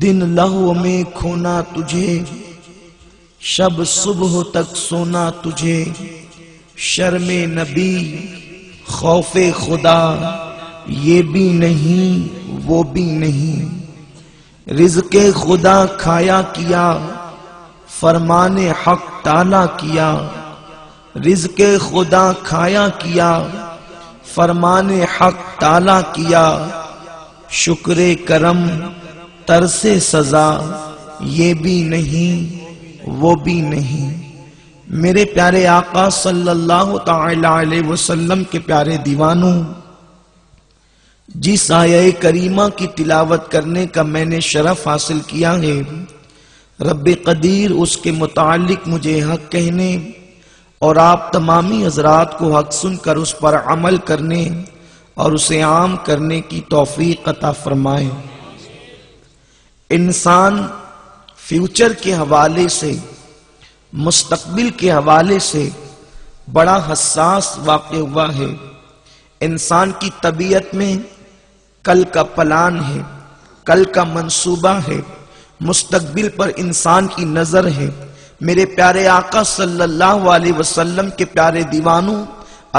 دن لہو میں کھونا تجھے، شب صبح تک سونا تجھے، شرم نبی خوف خدا یہ بھی نہیں وہ بھی نہیں، رزق خدا کھایا کیا فرمان حق ٹالا کیا، رزق خدا کھایا کیا فرمان حق ٹالا کیا، شکر کرم ترس سزا یہ بھی نہیں وہ بھی نہیں۔ میرے پیارے آقا صلی اللہ تعالی علیہ وسلم کے پیارے دیوانوں، جس آیہ کریمہ کی تلاوت کرنے کا میں نے شرف حاصل کیا ہے، رب قدیر اس کے متعلق مجھے حق کہنے اور آپ تمامی حضرات کو حق سن کر اس پر عمل کرنے اور اسے عام کرنے کی توفیق عطا فرمائے۔ انسان فیوچر کے حوالے سے، مستقبل کے حوالے سے بڑا حساس واقع ہوا ہے۔ انسان کی طبیعت میں کل کا پلان ہے، کل کا منصوبہ ہے، مستقبل پر انسان کی نظر ہے۔ میرے پیارے آقا صلی اللہ علیہ وسلم کے پیارے دیوانوں،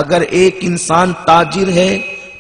اگر ایک انسان تاجر ہے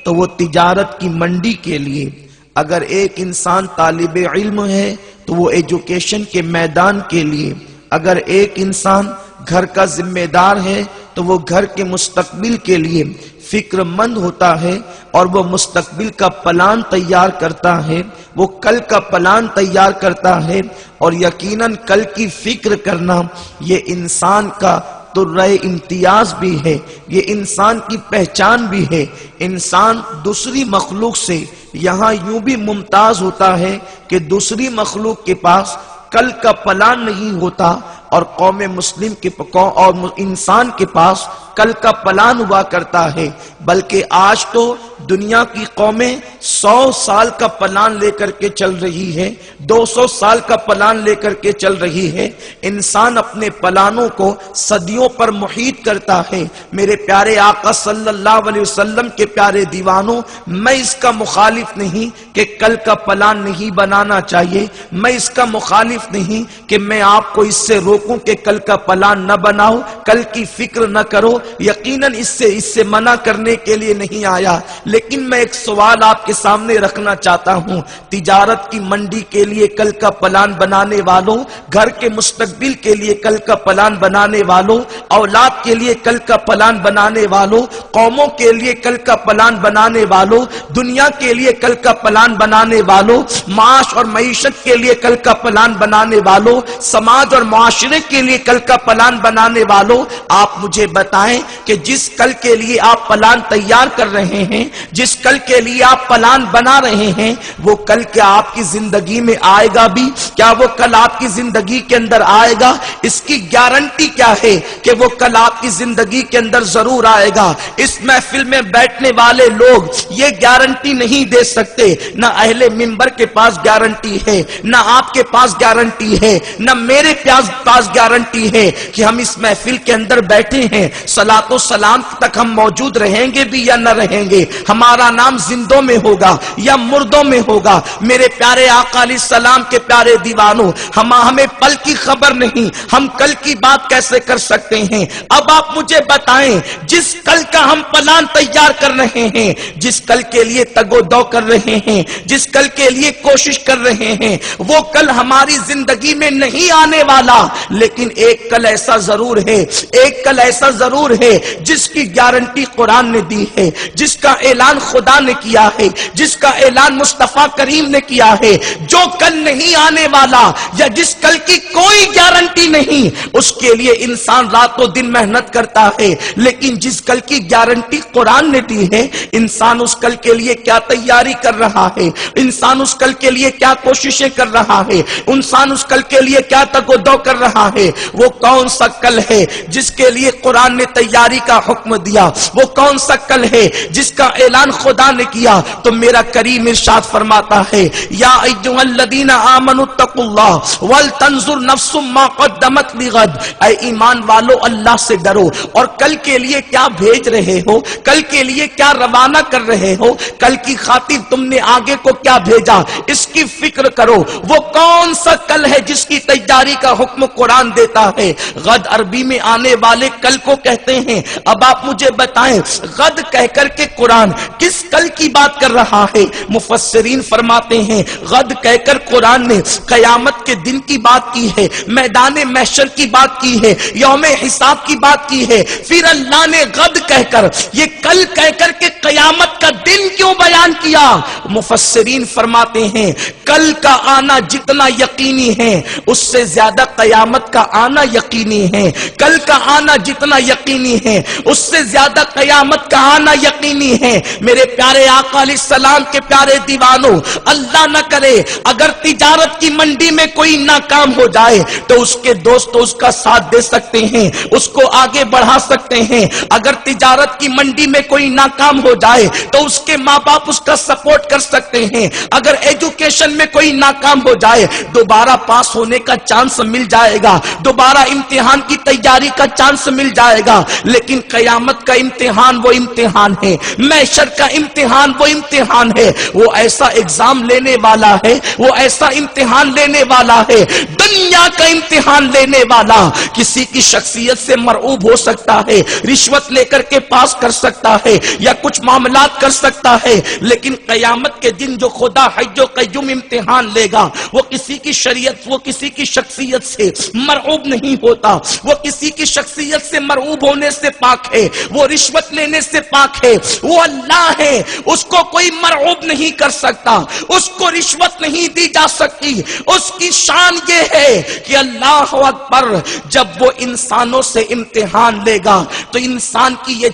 تو وہ تجارت کی منڈی کے لیے، اگر ایک انسان طالب علم ہے تو وہ ایجوکیشن کے میدان کے لیے، اگر ایک انسان گھر کا ذمہ دار ہے تو وہ گھر کے مستقبل کے لیے فکر مند ہوتا ہے اور وہ مستقبل کا پلان تیار کرتا ہے، وہ کل کا پلان تیار کرتا ہے، اور یقیناً کل کی فکر کرنا یہ انسان کا درجہ امتیاز بھی ہے، یہ انسان کی پہچان بھی ہے۔ انسان دوسری مخلوق سے یہاں یوں بھی ممتاز ہوتا ہے کہ دوسری مخلوق کے پاس کل کا پلان نہیں ہوتا، اور قوم مسلم کے اور انسان کے پاس کل کا پلان ہوا کرتا ہے، بلکہ آج تو دنیا کی قومیں 100 سال کا پلان لے کر کے چل رہی ہے، 200 سال کا پلان لے کر کے چل رہی ہے۔ انسان اپنے پلانوں کو صدیوں پر محیط کرتا ہے۔ میرے پیارے آقا صلی اللہ علیہ وسلم کے پیارے دیوانوں، میں اس کا مخالف نہیں کہ کل کا پلان نہیں بنانا چاہیے، میں اس کا مخالف نہیں کہ میں آپ کو اس سے روکوں کہ کل کا پلان نہ بناؤ، کل کی فکر نہ کرو، یقیناً اس سے منع کرنے کے لیے نہیں آیا۔ لیکن میں ایک سوال آپ کے سامنے رکھنا چاہتا ہوں، تجارت کی منڈی کے لیے کل کا پلان بنانے والوں، گھر کے مستقبل کے لیے کل کا پلان بنانے والوں، اولاد کے لیے کل کا پلان بنانے والوں، قوموں کے لیے کل کا پلان بنانے والوں، دنیا کے لیے کل کا پلان بنانے والوں، معاش اور معیشت کے لیے کل کا پلان بنانے والوں، سماج اور معاشرے کے لیے کل کا پلان بنانے والوں، آپ مجھے بتائیں کہ جس کل کے لیے آپ پلان تیار کر رہے ہیں، جس کل کے لیے آپ پلان بنا رہے ہیں، وہ کل کیا آپ کی زندگی میں آئے گا بھی؟ کیا وہ کل آپ کی زندگی کے اندر آئے گا؟ اس کی گارنٹی کیا ہے کہ وہ کل آپ کی زندگی کے اندر ضرور آئے گا؟ اس محفل میں بیٹھنے والے لوگ یہ گارنٹی نہیں دے سکتے، نہ اہل منبر کے پاس گارنٹی ہے، نہ آپ کے پاس گارنٹی ہے، نہ میرے پاس گارنٹی ہے کہ ہم اس محفل کے اندر بیٹھے ہیں، صلاۃ و سلام تک ہم موجود رہیں گے بھی یا نہ رہیں گے، ہمارا نام زندوں میں ہوگا یا مردوں میں ہوگا۔ میرے پیارے آقا علیہ السلام کے پیارے دیوانوں، ہمیں پل کی خبر نہیں، ہم کل کی بات کیسے کر سکتے ہیں؟ اب آپ مجھے بتائیں، جس کل کا ہم پلان تیار کر رہے ہیں، جس کل کے لیے تگ و دو کر رہے ہیں، جس کل کے لیے کوشش کر رہے ہیں، وہ کل ہماری زندگی میں نہیں آنے والا، لیکن ایک کل ایسا ضرور ہے، ایک کل ایسا ضرور ہے جس کی گارنٹی قرآن نے دی ہے، جس کا اعلان خدا نے کیا ہے، جس کا اعلان مصطفیٰ کریم نے کیا ہے۔ جو کل نہیں آنے والا یا جس کل کی کوئی گارنٹی نہیں، اس کے لیے انسان رات و دن محنت کرتا ہے، لیکن جس کل کی گارنٹی قرآن نے دی ہے، انسان اس کل کے لیے کیا تیاری کر رہا ہے، انسان اس کل کے لیے کیا کوششیں کر رہا ہے، انسان اس کل کے لیے کیا تگ و دو کر رہا ہے۔ وہ کون سا کل ہے جس کے لیے قرآن نے تیاری کا حکم دیا، وہ کون سا کل ہے جس کا اعلان خدا نے کیا؟ تو میرا کریم ارشاد فرماتا ہے یا ایھا الذین آمنوا اتقوا اللہ ولتنظر نفس ما قدمت لغد، اے ایمان والو اللہ سے ڈرو اور کل کے لیے کیا بھیج رہے ہو، کل کے لیے کیا روانہ کر رہے ہو، کل کی خاطر تم نے آگے کو کیا بھیجا اس کی فکر کرو۔ وہ کون سا کل ہے جس کی تیاری کا حکم قرآن دیتا ہے؟ غد عربی میں آنے والے کل کو کہتے ہیں۔ اب آپ مجھے بتائیں غد کہہ کر کے قرآن کس کل کی بات کر رہا ہے؟ مفسرین فرماتے ہیں غد کہہ کر قرآن نے قیامت کے دن کی بات کی ہے، میدان محشر کی بات کی ہے، یوم حساب کی بات کی ہے۔ پھر اللہ نے غد کہہ کر یہ کل کہہ کر کے قیامت کا دن کیوں بیان کیا؟ مفسرین فرماتے ہیں کل کا آنا جتنا یقینی ہے اس سے زیادہ قیامت کا آنا یقینی ہے، کل کا آنا جتنا یقینی ہے اس سے زیادہ قیامت کا آنا یقینی ہے۔ میرے پیارے آقا علیہ السلام کے پیارے دیوانوں، اللہ نہ کرے اگر تجارت کی منڈی میں کوئی ناکام ہو جائے تو اس کے دوست اس کا ساتھ دے سکتے ہیں، اس کو آگے بڑھا سکتے ہیں۔ اگر تجارت کی منڈی میں کوئی ناکام ہو جائے تو اس کے ماں باپ اس کا سپورٹ کر سکتے ہیں۔ اگر ایجوکیشن میں کوئی ناکام ہو جائے دوبارہ پاس ہونے کا چانس مل جائے گا، دوبارہ امتحان کی تیاری کا چانس مل جائے گا۔ لیکن قیامت کا امتحان وہ امتحان ہے، محشر کا امتحان وہ امتحان ہے، وہ ایسا ایگزام لینے والا ہے، وہ ایسا امتحان لینے والا ہے، دنیا کا امتحان لینے والا کسی کی شخصیت سے مرعوب ہو سکتا ہے، رشوت لے کر کے پاس کر سکتا ہے یا کچھ معاملات کر سکتا ہے، لیکن قیامت کے دن جو خدا حی و قیوم امتحان لے گا وہ کسی کی شریعت، وہ کسی کی شخصیت سے مرعوب نہیں ہوتا، وہ کسی کی شخصیت سے مرعوب ہونے سے پاک ہے، وہ رشوت لینے سے پاک ہے، وہ اللہ ہے، اس کو کوئی مرعوب نہیں کر سکتا، اس کو رشوت نہیں دی جا سکتی۔ اس کی شان یہ ہے کہ اللہ اکبر جب وہ انسانوں سے امتحان لے گا تو انسان کی یہ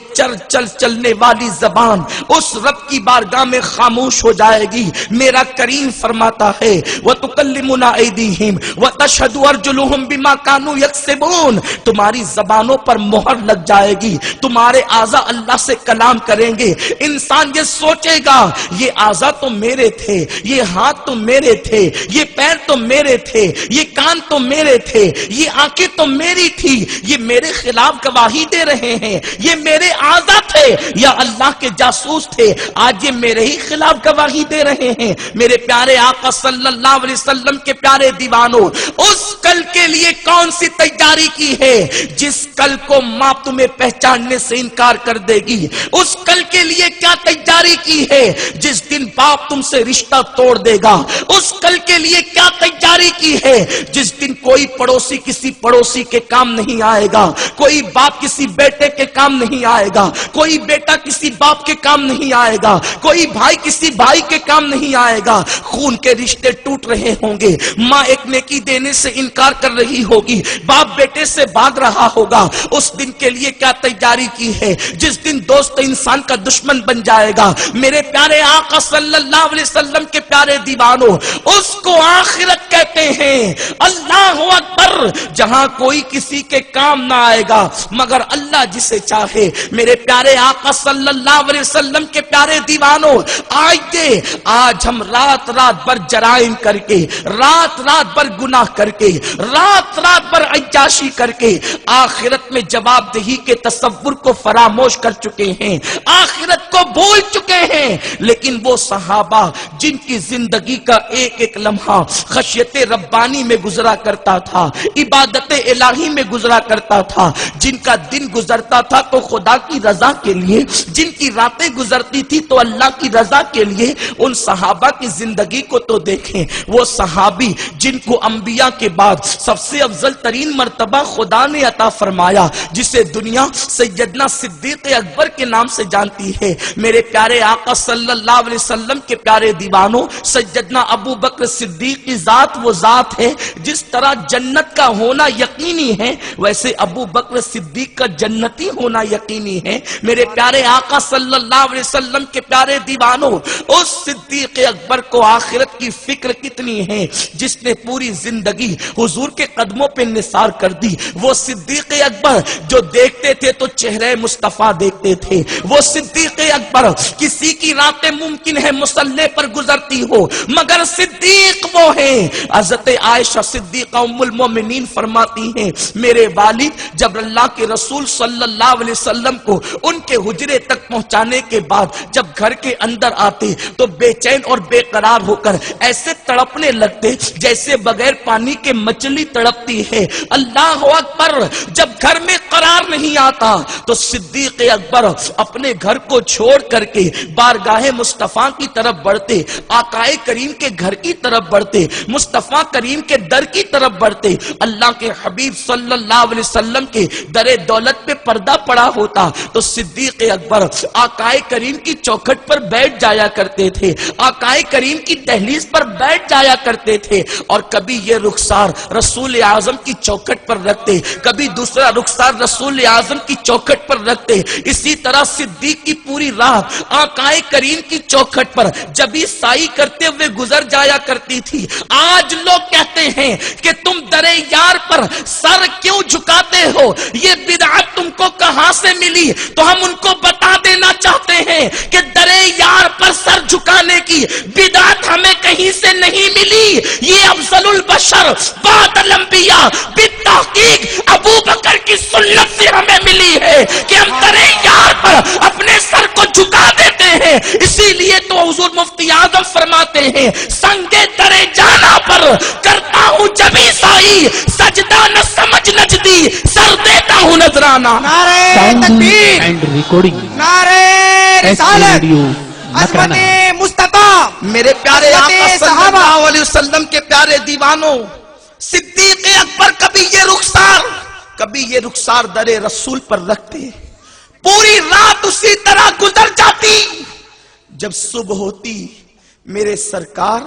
چلنے والی زبان اس رب کی بارگاہ میں خاموش ہو جائے گی۔ میرا کریم فرماتا ہے وَتُكَلِّمُنَا أَيْدِيهِمْ وَتَشْهَدُ أَرْجُلُهُمْ بِمَا كَانُوا يَكْسِبُونَ، تمہاری زبانوں پر مہر لگ جائے گی، تمہارے اعضاء اللہ سے کلام کریں گے۔ انسان یہ سوچے گا یہ اعضاء تو میرے تھے، یہ ہاتھ تو میرے تھے، یہ پیر تو میرے تھے، یہ کان تو میرے تھے، یہ آنکھیں تو میری تھی، یہ میرے خلاف گواہی دے رہے ہیں، یہ میرے اعضاء تھے یا اللہ کے جاسوس تھے، آج یہ میرے ہی خلاف گواہی دے رہے ہیں۔ میرے پیارے آقا صلی اللہ علیہ وسلم کے پیارے دیوانوں، اس کل کے لیے کون سی تیاری کی ہے جس کل کو ماں تمہیں پہچاننے سے انکار کر دے گی؟ اس کل کے لیے کیا تیاری کی ہے جس دن باپ تم سے رشتہ توڑ دے گا؟ اس کل کے لیے کیا تیاری کی ہے جس دن کوئی پڑوسی کسی پڑوسی کے کام نہیں آئے گا، کوئی باپ کسی بیٹے کے کام نہیں آئے گا، کوئی بیٹا کسی باپ کے کام نہیں آئے گا، کوئی بھائی کسی بھائی کے کام نہیں آئے گا، خون کے رشتے ٹوٹ رہے ہوں گے، ماں ایک نیکی دینے سے انکار کر رہی ہوگی، باپ بیٹے سے بھاگ رہا ہوگا۔ اس دن کے لیے کیا تیاری کی ہے جس دن دوست انسان کا دشمن بن جائے گا؟ میرے پیارے آقا صلی اللہ علیہ وسلم کے پیارے دیوانوں، اس کو آخرت کہتے ہیں۔ اللہ اکبر، جہاں کوئی کسی کے کام نہ آئے گا مگر اللہ جسے چاہے۔ میرے پیارے آقا صلی اللہ علیہ وسلم کے پیارے دیوانوں، آج ہم رات رات بھر جرائم کر کے، رات رات بھر گناہ کر کے، رات رات بھر عیاشی کر کے آخرت میں جواب دہی کے تصور کو فراموش کر چکے ہیں، آخرت کو بھول چکے ہیں۔ لیکن وہ صحابہ جن کی زندگی کا ایک ایک لمحہ خشیت ربانی میں گزرا کرتا تھا، عبادت الہی میں گزرا کرتا تھا، جن کا دن گزرتا تھا تو خدا کی رضا کے لیے، جن کی راتیں گزرتی تھی تو اللہ کی رضا کے لیے، ان صحابہ کی زندگی کو تو دیکھیں۔ وہ صحابی جن کو انبیاء کے بعد سب سے افضل ترین مرتبہ خدا نے عطا فرمایا، جسے دنیا سیدنا صدیق اکبر کے نام سے جانتی ہے۔ میرے پیارے آقا صلی اللہ علیہ وسلم کے پیارے دیوانوں، سیدنا ابو بکر صدیق کی ذات وہ وہ ذات ہے جس طرح جنت کا ہونا یقینی ہے، ویسے ابو بکر صدیق کا جنتی ہونا یقینی ہے۔ میرے پیارے آقا صلی اللہ علیہ وسلم کے پیارے دیوانوں، اس صدیق اکبر کو آخرت کی فکر کتنی ہے جس نے پوری زندگی حضور کے قدموں پہ نثار کر دی۔ وہ صدیق اکبر جو دیکھتے تھے تو چہرے مصطفیٰ دیکھتے تھے، وہ صدیق اکبر کسی کی راتیں ممکن ہے مصلی پر گزرتی ہو مگر صدیق وہ ہیں۔ حضرت عائشہ صدیقہ ام المومنین فرماتی ہیں میرے والد جب اللہ کے رسول صلی اللہ علیہ وسلم کو ان کے حجرے تک پہنچانے کے بعد جب گھر کے اندر آتے تو بے چین اور بے قرار ہو کر ایسے تڑپنے لگتے جیسے بغیر پانی کے مچھلی تڑپتی ہے۔ اللہ اکبر، جب گھر میں قرار نہیں آتا تو صدیق اکبر اپنے گھر کو چھوڑ کر کے بارگاہ مصطفیٰ کی طرف بڑھتے، آقائے کریم کے گھر کی طرف بڑھتے، مصطفیٰ کریم کے در کی طرف بڑھتے۔ اللہ کے حبیب صلی اللہ علیہ وسلم کے در دولت پہ پردہ پڑا ہوتا تو صدیق اکبر آقائے کریم کی چوکھٹ پر بیٹھ جایا کرتے تھے، آقائے کریم کی دہلیز پر بیٹھ جایا کرتے تھے، اور کبھی یہ رخسار رسول اعظم کی چوکھٹ پر رکھتے، کبھی دوسرا رخسار رسول اعظم کی چوکھٹ پر رکھتے۔ اسی طرح صدیق کی پوری رات آقائے کریم کی چوکھٹ پر جبھی سائی کرتے ہوئے گزر جایا کرتی تھی۔ آج لوگ کہتے ہیں کہ تم در یار پر سر کیوں جھکاتے ہو، یہ بدعت تم کو کہاں سے ملی؟ تو ہم ان کو بتا دینا چاہتے ہیں کہ در یار پر سر جھکانے کی بدعت ہمیں کہیں سے نہیں ملی، یہ افضل البشر بعد الانبیاء بالتحقیق ابو بکر کی سنت سے ہمیں ملی ہے کہ ہم در یار پر اپنے سر کو جھکا دیتے ہیں۔ اسی لیے تو حضور مفتی اعظم فرماتے ہیں سنگ در جانا پر کرتا ہوں جبھی سائی، سجدہ نہ سمجھ نجدی سر دیتا ہوں نذرانہ۔ نعرہ تکبیر اینڈ ریکارڈنگ، نعرہ رسالت، عظمت مصطفیٰ، میرے پیارے آقا صلی اللہ علیہ وسلم کے پیارے دیوانوں، صدیق اکبر کبھی یہ رخسار در رسول پر رکھتے، پوری رات اسی طرح گزر جاتی۔ جب صبح ہوتی میرے سرکار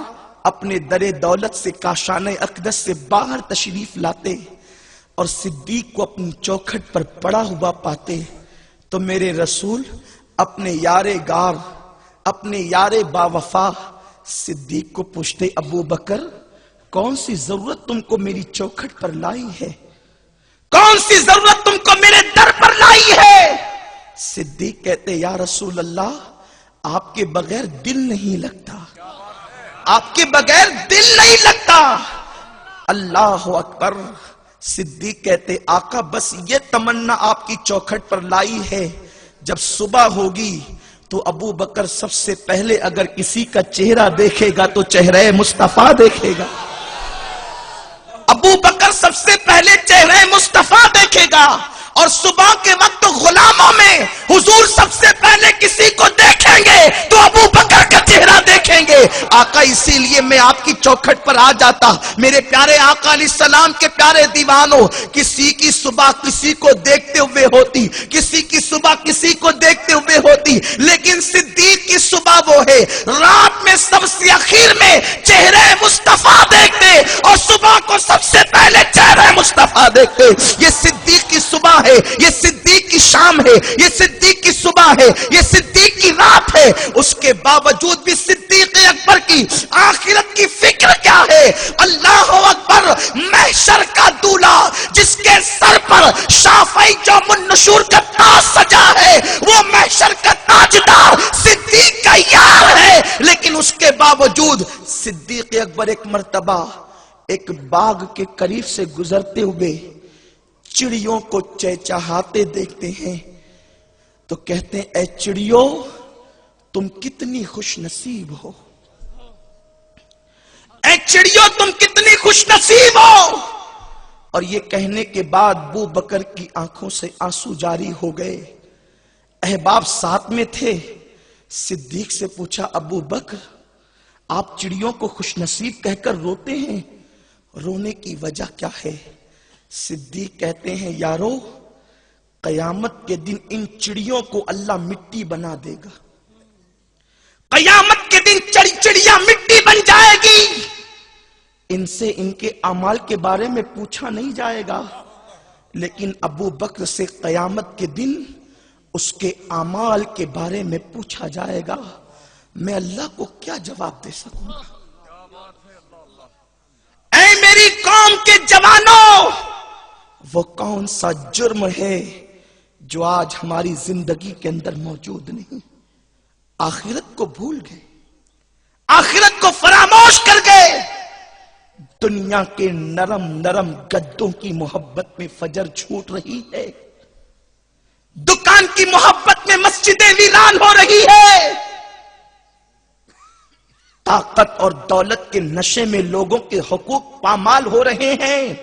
اپنے در دولت سے کاشانہ اقدس سے باہر تشریف لاتے اور صدیق کو اپنی چوکھٹ پر پڑا ہوا پاتے تو میرے رسول اپنے یار گار، اپنے یار باوفا صدیق کو پوچھتے ابو بکر کون سی ضرورت تم کو میری چوکھٹ پر لائی ہے، کون سی ضرورت تم کو میرے در پر لائی ہے؟ صدیق کہتے یا رسول اللہ آپ کے بغیر دل نہیں لگتا، آپ کے بغیر دل نہیں لگتا۔ اللہ اکبر۔ صدیق کہتے آقا بس یہ تمنا آپ کی چوکھٹ پر لائی ہے جب صبح ہوگی تو ابو بکر سب سے پہلے اگر کسی کا چہرہ دیکھے گا تو چہرہ مصطفیٰ دیکھے گا، ابو بکر سب سے پہلے چہرہ مصطفیٰ دیکھے گا، اور صبح کے وقت غلاموں میں حضور سب سے پہلے کسی کو دیکھیں گے تو ابو بکر کا چہرہ دیکھیں گے۔ آقا اسی لیے میں آپ کی چوکھٹ پر آ جاتا، میرے پیارے آقا علیہ السلام کے پیارے دیوانوں، کسی کی صبح کسی کو دیکھتے ہوئے ہوتی، کسی کی صبح کسی کو دیکھتے ہوئے ہوتی، لیکن صدیق کی صبح وہ ہے رات میں سب سے اخیر میں چہرہ مصطفیٰ دیکھتے اور صبح کو سب سے پہلے چہرہ مصطفیٰ دیکھتے۔ یہ صدیق کی صبح ہے، یہ صدیق کی شام ہے، یہ صدیق کی صبح ہے، یہ صدیق کی رات ہے۔ اس کے باوجود بھی صدیق اکبر کی آخرت کی فکر کیا ہے؟ اللہ اکبر۔ محشر کا دولہ جس کے سر پر شافعی یوم النشور کا تاج سجا ہے وہ محشر کا تاجدار صدیق کا یار ہے، لیکن اس کے باوجود صدیق اکبر ایک مرتبہ ایک باغ کے قریب سے گزرتے ہوئے چڑیوں کو چہچہاتے دیکھتے ہیں تو کہتے ہیں اے چڑیوں تم کتنی خوش نصیب ہو، اے چڑیوں تم کتنی خوش نصیب ہو۔ اور یہ کہنے کے بعد ابو بکر کی آنکھوں سے آنسو جاری ہو گئے۔ احباب ساتھ میں تھے، صدیق سے پوچھا ابو بکر آپ چڑیوں کو خوش نصیب کہہ کر روتے ہیں، رونے کی وجہ کیا ہے؟ صدیق کہتے ہیں یارو قیامت کے دن ان چڑیوں کو اللہ مٹی بنا دے گا، قیامت کے دن چڑیاں مٹی بن جائے گی، ان سے ان کے اعمال کے بارے میں پوچھا نہیں جائے گا، لیکن ابو بکر سے قیامت کے دن اس کے اعمال کے بارے میں پوچھا جائے گا۔ میں اللہ کو کیا جواب دے سکوں گا؟ اے میری قوم کے جوانوں، وہ کون سا جرم ہے جو آج ہماری زندگی کے اندر موجود نہیں؟ آخرت کو بھول گئے، آخرت کو فراموش کر گئے، دنیا کے نرم نرم گدوں کی محبت میں فجر چھوٹ رہی ہے، دکان کی محبت میں مسجدیں ویران ہو رہی ہے، طاقت اور دولت کے نشے میں لوگوں کے حقوق پامال ہو رہے ہیں۔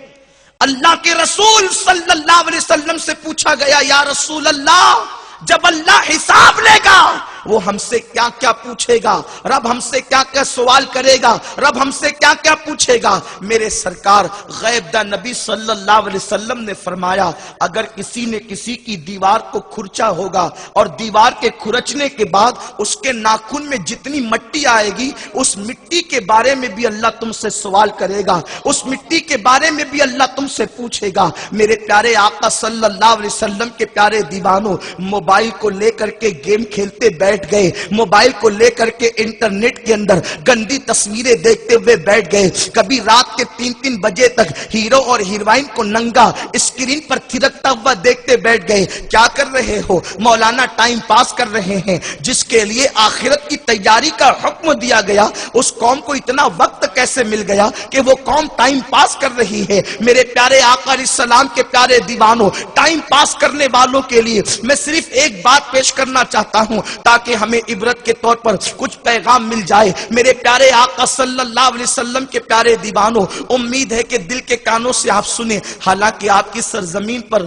اللہ کے رسول صلی اللہ علیہ وسلم سے پوچھا گیا، یا رسول اللہ، جب اللہ حساب لے گا وہ ہم سے کیا کیا پوچھے گا؟ رب ہم سے کیا کیا سوال کرے گا؟ رب ہم سے کیا کیا پوچھے گا؟ میرے سرکار غیب دا نبی صلی اللہ علیہ وسلم نے فرمایا، اگر کسی نے کسی کی دیوار کو کھرچا ہوگا اور دیوار کے کھرچنے کے بعد اس کے ناخن میں جتنی مٹی آئے گی، اس مٹی کے بارے میں بھی اللہ تم سے سوال کرے گا، اس مٹی کے بارے میں بھی اللہ تم سے پوچھے گا۔ میرے پیارے آقا صلی اللہ علیہ وسلم کے پیارے دیوانوں، موبائل کو لے کر کے گیم کھیلتے بیٹھ گئے، موبائل کو لے کر کے انٹرنیٹ کے اندر گندی تصویریں دیکھتے ہوئے بیٹھ گئے، کبھی رات کے 3 بجے تک ہیرو اور ہیروئن کو ننگا اسکرین پر تھرکتا ہوا دیکھتے بیٹھ گئے۔ کیا کر رہے ہو؟ مولانا ٹائم پاس کر رہے ہیں۔ جس کے لیے آخرت کی تیاری کا حکم دیا گیا، اس قوم کو اتنا وقت کیسے مل گیا کہ وہ قوم ٹائم پاس کر رہی ہے؟ میرے پیارے آقا علیہ السلام کے پیارے دیوانوں، ٹائم پاس کرنے والوں کے لیے میں صرف ایک بات پیش کرنا چاہتا ہوں تاکہ ہمیں عبرت کے طور پر کچھ پیغام مل جائے۔ میرے پیارے آقا صلی اللہ علیہ وسلم کے پیارے دیوانوں، امید ہے کہ دل کے کانوں سے آپ سنیں۔ حالانکہ آپ کی سرزمین پر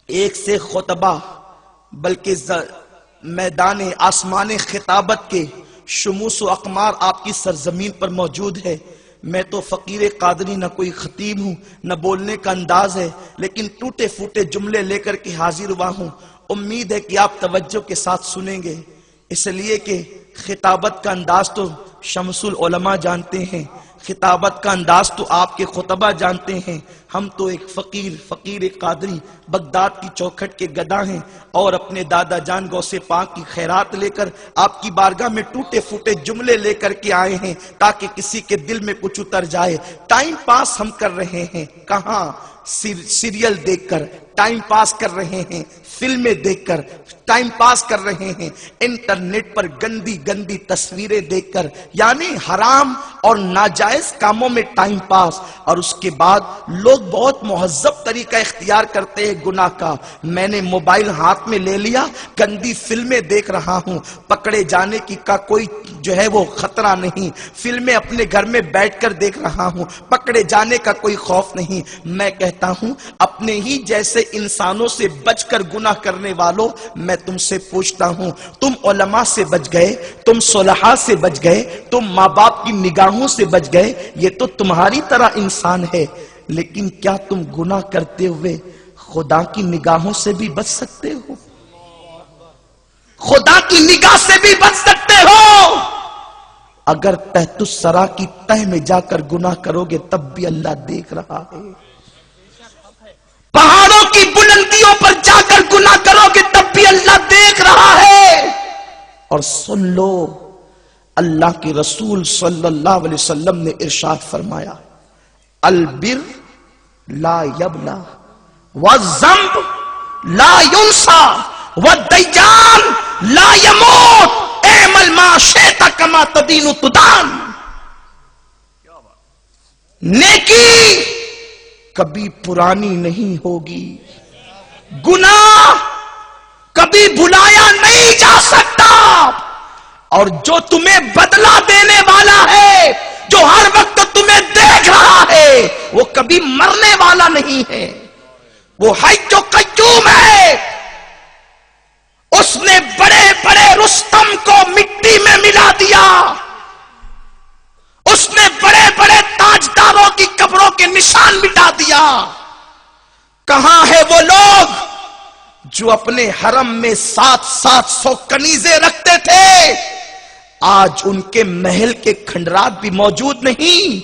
ایک سے خطبہ بلکہ میدان آسمان خطابت کے شموس و اقمار آپ کی سرزمین پر موجود ہے۔ میں تو فقیر قادری نہ کوئی خطیب ہوں، نہ بولنے کا انداز ہے، لیکن ٹوٹے پھوٹے جملے لے کر کے حاضر ہوا ہوں۔ امید ہے کہ آپ توجہ کے ساتھ سنیں گے، اس لیے کہ خطابت کا انداز تو شمس العلماء جانتے ہیں، خطابت کا انداز تو آپ کے خطبہ جانتے ہیں۔ ہم تو ایک فقیر قادری بغداد کی چوکھٹ کے گدا ہیں اور اپنے دادا جان غوث پاک کی خیرات لے کر آپ کی بارگاہ میں ٹوٹے پھوٹے جملے لے کر کے آئے ہیں تاکہ کسی کے دل میں کچھ اتر جائے۔ ٹائم پاس ہم کر رہے ہیں، کہاں؟ سیریل دیکھ کر ٹائم پاس کر رہے ہیں، فلمیں دیکھ کر ٹائم پاس کر رہے ہیں، انٹرنیٹ پر گندی گندی تصویریں دیکھ کر، یعنی حرام اور ناجائز کاموں میں ٹائم پاس۔ اور اس کے بعد لوگ بہت مہذب طریقہ اختیار کرتے ہیں گناہ کا۔ میں نے موبائل ہاتھ میں لے لیا، گندی فلمیں دیکھ رہا ہوں، پکڑے جانے کی کا کوئی جو ہے وہ خطرہ نہیں، فلمیں اپنے گھر میں بیٹھ کر دیکھ رہا ہوں، پکڑے جانے کا کوئی خوف نہیں۔ میں کہتا ہوں اپنے ہی جیسے انسانوں سے بچ کر گناہ کرنے والوں، میں تم سے پوچھتا ہوں، تم علماء سے بچ گئے، تم صلحاء سے بچ گئے، تم ماں باپ کی نگاہوں سے بچ گئے، یہ تو تمہاری طرح انسان ہے، لیکن کیا تم گناہ کرتے ہوئے خدا کی نگاہوں سے بھی بچ سکتے ہو؟ خدا کی نگاہ سے بھی بچ سکتے ہو؟ اگر تحت الثری کی تہ میں جا کر گناہ کرو گے تب بھی اللہ دیکھ رہا ہے، پہاڑوں کی بلندیوں پر جا کر گناہ کرو گے تب بھی اللہ دیکھ رہا ہے۔ اور سن لو، اللہ کے رسول صلی اللہ علیہ وسلم نے ارشاد فرمایا، البر لا یبلا والذنب لا ینسا والدیان لا یموت اعمل ما شئت کما تدین تدان۔ نیکی کبھی پرانی نہیں ہوگی، گناہ کبھی بھلایا نہیں جا سکتا، اور جو تمہیں بدلہ دینے والا ہے، جو ہر وقت تمہیں دیکھ رہا ہے، وہ کبھی مرنے والا نہیں ہے، وہ حی جو قیوم ہے۔ اس نے بڑے بڑے رستم کو مٹی میں ملا دیا، اس نے بڑے بڑے تاجداروں کی قبروں کے نشان مٹا دیا۔ کہاں ہے وہ لوگ جو اپنے حرم میں 700 کنیزیں رکھتے تھے؟ آج ان کے محل کے کھنڈرات بھی موجود نہیں،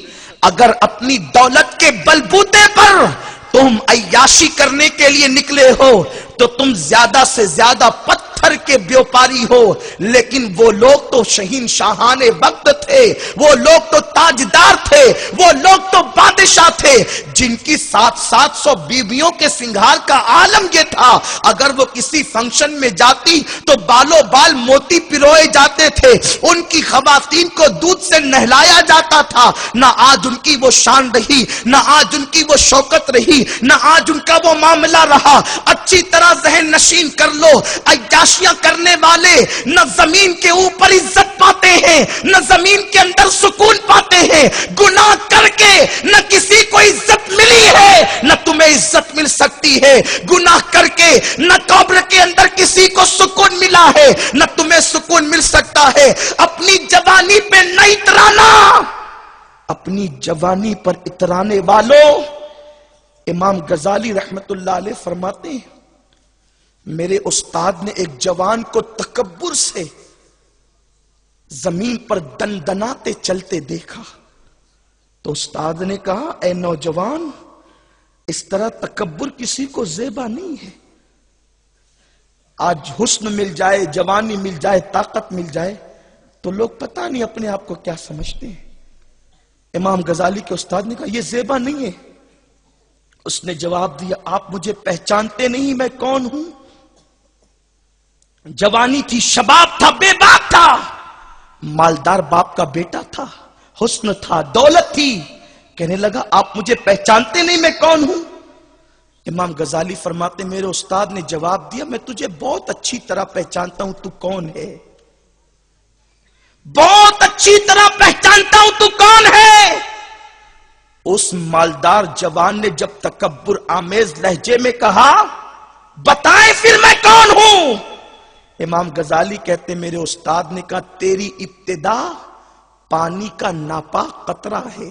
اگر اپنی دولت کے بلبوتے پر تم عیاشی کرنے کے لیے نکلے ہو تو تم زیادہ سے زیادہ پتھر کے بیوپاری ہو، لیکن وہ لوگ تو شہنشاہان وقت تھے، وہ لوگ تو تاجدار تھے، وہ لوگ تو بادشاہ تھے جن کی 700 بیویوں کے سنگھار کا عالم یہ تھا، اگر وہ کسی فنکشن میں جاتی تو بالوں بال موتی پروئے جاتے تھے، ان کی خواتین کو دودھ سے نہلایا جاتا تھا۔ نہ آج ان کی وہ شان رہی، نہ آج ان کی وہ شوکت رہی، نہ آج ان کا وہ معاملہ رہا۔ اچھی طرح ذہن نشین کر لو، عیاشیاں کرنے والے نہ زمین کے اوپر عزت پاتے ہیں، نہ زمین کے اندر سکون پاتے ہیں۔ گناہ کر کے نہ کسی کو عزت ملی ہے، نہ تمہیں عزت مل سکتی ہے۔ گناہ کر کے نہ قبر کے اندر کسی کو سکون ملا ہے، نہ تمہیں سکون مل سکتا ہے۔ اپنی جوانی پہ نہ اترانا، اپنی جوانی پر اترانے والوں، امام غزالی رحمت اللہ علیہ فرماتے ہیں میرے استاد نے ایک جوان کو تکبر سے زمین پر دندناتے چلتے دیکھا تو استاد نے کہا اے نوجوان، اس طرح تکبر کسی کو زیبا نہیں ہے۔ آج حسن مل جائے، جوانی مل جائے، طاقت مل جائے تو لوگ پتہ نہیں اپنے آپ کو کیا سمجھتے ہیں۔ امام غزالی کے استاد نے کہا یہ زیبا نہیں ہے۔ اس نے جواب دیا آپ مجھے پہچانتے نہیں میں کون ہوں؟ جوانی تھی، شباب تھا، بے باک تھا، مالدار باپ کا بیٹا تھا، حسن تھا، دولت تھی۔ کہنے لگا آپ مجھے پہچانتے نہیں میں کون ہوں؟ امام غزالی فرماتے میرے استاد نے جواب دیا میں تجھے بہت اچھی طرح پہچانتا ہوں، تو کون ہے؟ بہت اچھی طرح پہچانتا ہوں تو کون ہے؟ اس مالدار جوان نے جب تکبر آمیز لہجے میں کہا بتائیں پھر میں کون ہوں؟ امام غزالی کہتے میرے استاد نے کہا تیری ابتدا پانی کا ناپاک قطرہ ہے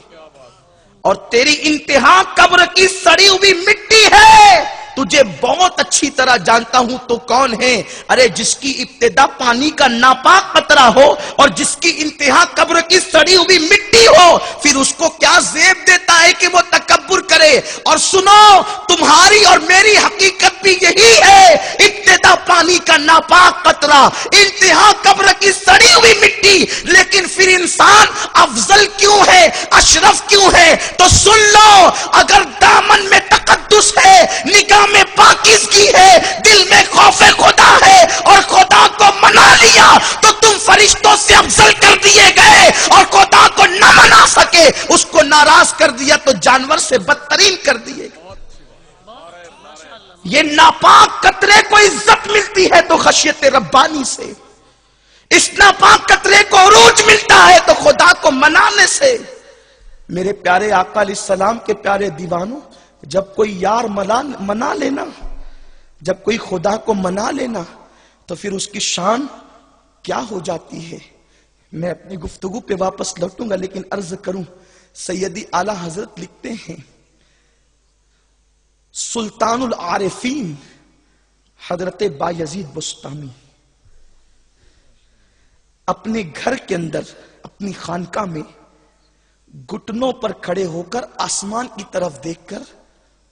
اور تیری انتہا قبر کی سڑی ہوئی مٹی ہے۔ تجھے بہت اچھی طرح جانتا ہوں تو کون ہے؟ ارے جس کی ابتدا پانی کا ناپاک قطرہ ہو اور جس کی انتہا قبر کی سڑی ہوئی مٹی ہو، پھر اس کو کیا زیب دیتا ہے کہ وہ تکبر کرے؟ اور سنو تمہاری اور میری حقیقت بھی یہی ہے، ابتدا پانی کا ناپاک قطرہ، انتہا قبر کی سڑی ہوئی مٹی، لیکن پھر انسان افضل کیوں ہے، اشرف کیوں ہے؟ تو سن لو، اگر دامن میں تقدس ہے، نگاہ میں پاکیزگی ہے، دل میں خوف خدا ہے اور خدا کو منا لیا تو تم فرشتوں سے افضل کر دیے گئے، اور خدا کو نہ منا سکے اس کو ناراض کر دیا تو جانور سے بدترین کر دیے گئے۔ یہ ناپاک قطرے کو عزت ملتی ہے تو خشیت ربانی سے، اس ناپاک قطرے کو عروج ملتا ہے تو خدا کو منانے سے۔ میرے پیارے آقا علیہ السلام کے پیارے دیوانوں، جب کوئی یار منا لینا، جب کوئی خدا کو منا لینا تو پھر اس کی شان کیا ہو جاتی ہے۔ میں اپنی گفتگو پہ واپس لوٹوں گا لیکن عرض کروں، سیدی اعلیٰ حضرت لکھتے ہیں سلطان العارفین حضرت بایزید بستامی اپنے گھر کے اندر اپنی خانقاہ میں گھٹنوں پر کھڑے ہو کر آسمان کی طرف دیکھ کر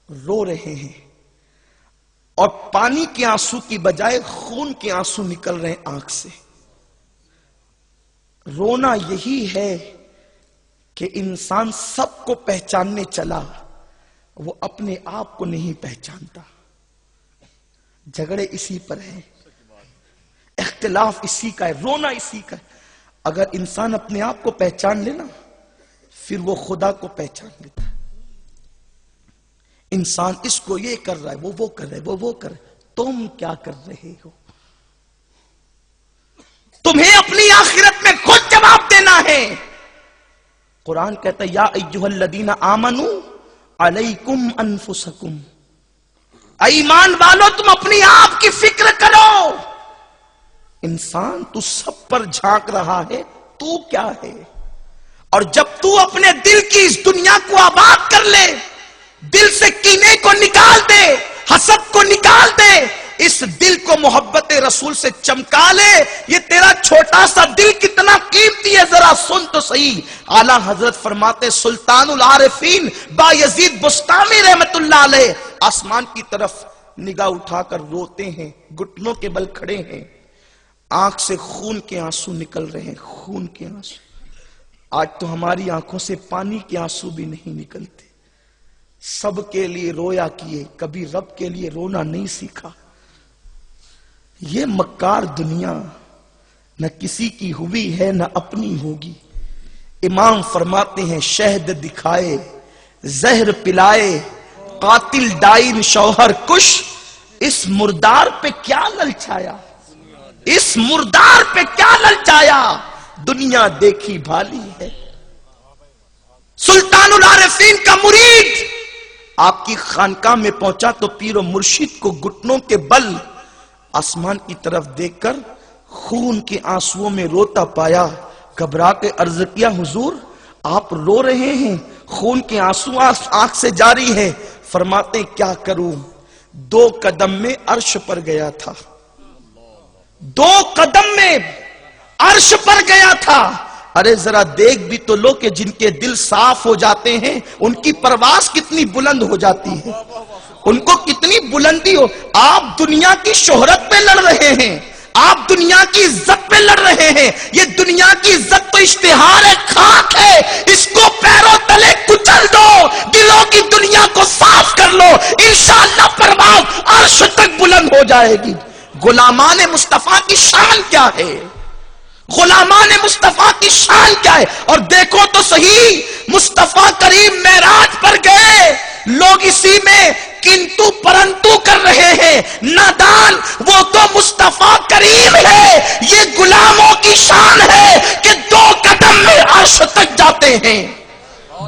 رو رہے ہیں اور پانی کے آنسو کی بجائے خون کے آنسو نکل رہے ہیں آنکھ سے۔ رونا یہی ہے کہ انسان سب کو پہچاننے چلا، وہ اپنے آپ کو نہیں پہچانتا۔ جھگڑے اسی پر ہیں، اختلاف اسی کا ہے، رونا اسی کا ہے۔ اگر انسان اپنے آپ کو پہچان لینا پھر وہ خدا کو پہچان لیتا ہے۔ انسان اس کو یہ کر رہا ہے، وہ کر رہا ہے، وہ کر رہا ہے، تم کیا کر رہے ہو؟ تمہیں اپنی آخرت میں خود جواب دینا ہے۔ قرآن کہتا ہے یا ایھا الذین آمنوا علیکم انفسکم، ایمان والو تم اپنی آپ کی فکر کرو۔ انسان تو سب پر جھانک رہا ہے، تو کیا ہے؟ اور جب تو اپنے دل کی اس دنیا کو آباد کر لے، دل سے کینے کو نکال دے، حسد کو نکال دے، اس دل کو محبت رسول سے چمکا لے. یہ تیرا چھوٹا سا دل کتنا قیمتی ہے ذرا سن تو صحیح. اعلیٰ حضرت فرماتے سلطان العارفین بایزید بستامی رحمت اللہ علیہ آسمان کی طرف نگاہ اٹھا کر روتے ہیں, گھٹنوں کے بل کھڑے ہیں, آنکھ سے خون کے آنسو نکل رہے ہیں, خون کے آنسو. آج تو ہماری آنکھوں سے پانی کے آنسو بھی نہیں نکلتے. سب کے لیے رویا کیے, کبھی رب کے لیے رونا نہیں سیکھا. یہ مکار دنیا نہ کسی کی ہوئی ہے نہ اپنی ہوگی. امام فرماتے ہیں شہد دکھائے, زہر پلائے, قاتل ڈائن شوہر کش, اس مردار پہ کیا للچایا, اس مردار پہ کیا للچایا, دنیا دیکھی بھالی ہے. سلطان العارفین کا مرید آپ کی خانقاہ میں پہنچا تو پیر و مرشد کو گھٹنوں کے بل آسمان کی طرف دیکھ کر خون کے آنسوؤں میں روتا پایا. گھبرا کے عرض کیا حضور آپ رو رہے ہیں, خون کے آنسو آنکھ سے جاری ہے. فرماتے ہیں کیا کروں, 2 قدم میں عرش پر گیا تھا, 2 قدم میں عرش پر گیا تھا. ارے ذرا دیکھ بھی تو لو کہ جن کے دل صاف ہو جاتے ہیں ان کی پرواز کتنی بلند ہو جاتی ہے, ان کو کتنی بلندی ہو. آپ دنیا کی شہرت پہ لڑ رہے ہیں, آپ دنیا کی عزت پہ لڑ رہے ہیں. یہ دنیا کی عزت تو اشتہار ہے, خاک ہے, اس کو پیروں تلے کچل دو, دلوں کی دنیا کو صاف کر لو, انشاءاللہ پرواز عرش تک بلند ہو جائے گی. غلامان مصطفیٰ کی شان کیا ہے, غلامان مصطفیٰ کی شان کیا ہے. اور دیکھو تو صحیح مصطفیٰ کریم معراج پر گئے, لوگ اسی میں کنتو پرنتو کر رہے ہیں. نادان وہ تو مصطفیٰ کریم ہے, یہ غلاموں کی شان ہے کہ 2 قدم میں عرش تک جاتے ہیں,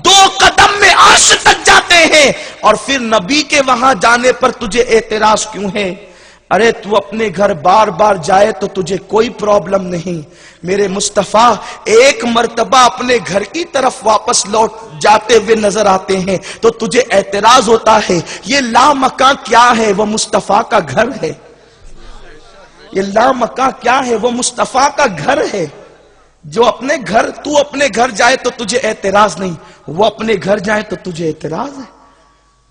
2 قدم میں عرش تک جاتے ہیں. اور پھر نبی کے وہاں جانے پر تجھے اعتراض کیوں ہے؟ ارے تو اپنے گھر بار بار جائے تو تجھے کوئی پرابلم نہیں. میرے مصطفیٰ ایک مرتبہ اپنے گھر کی طرف واپس لوٹ جاتے ہوئے نظر آتے ہیں تو تجھے اعتراض ہوتا ہے. یہ لامکاں کیا ہے, وہ مصطفیٰ کا گھر ہے. یہ لامکاں کیا ہے, وہ مصطفیٰ کا گھر ہے. جو اپنے گھر, تو اپنے گھر جائے تو تجھے اعتراض نہیں, وہ اپنے گھر جائے تو تجھے اعتراض ہے.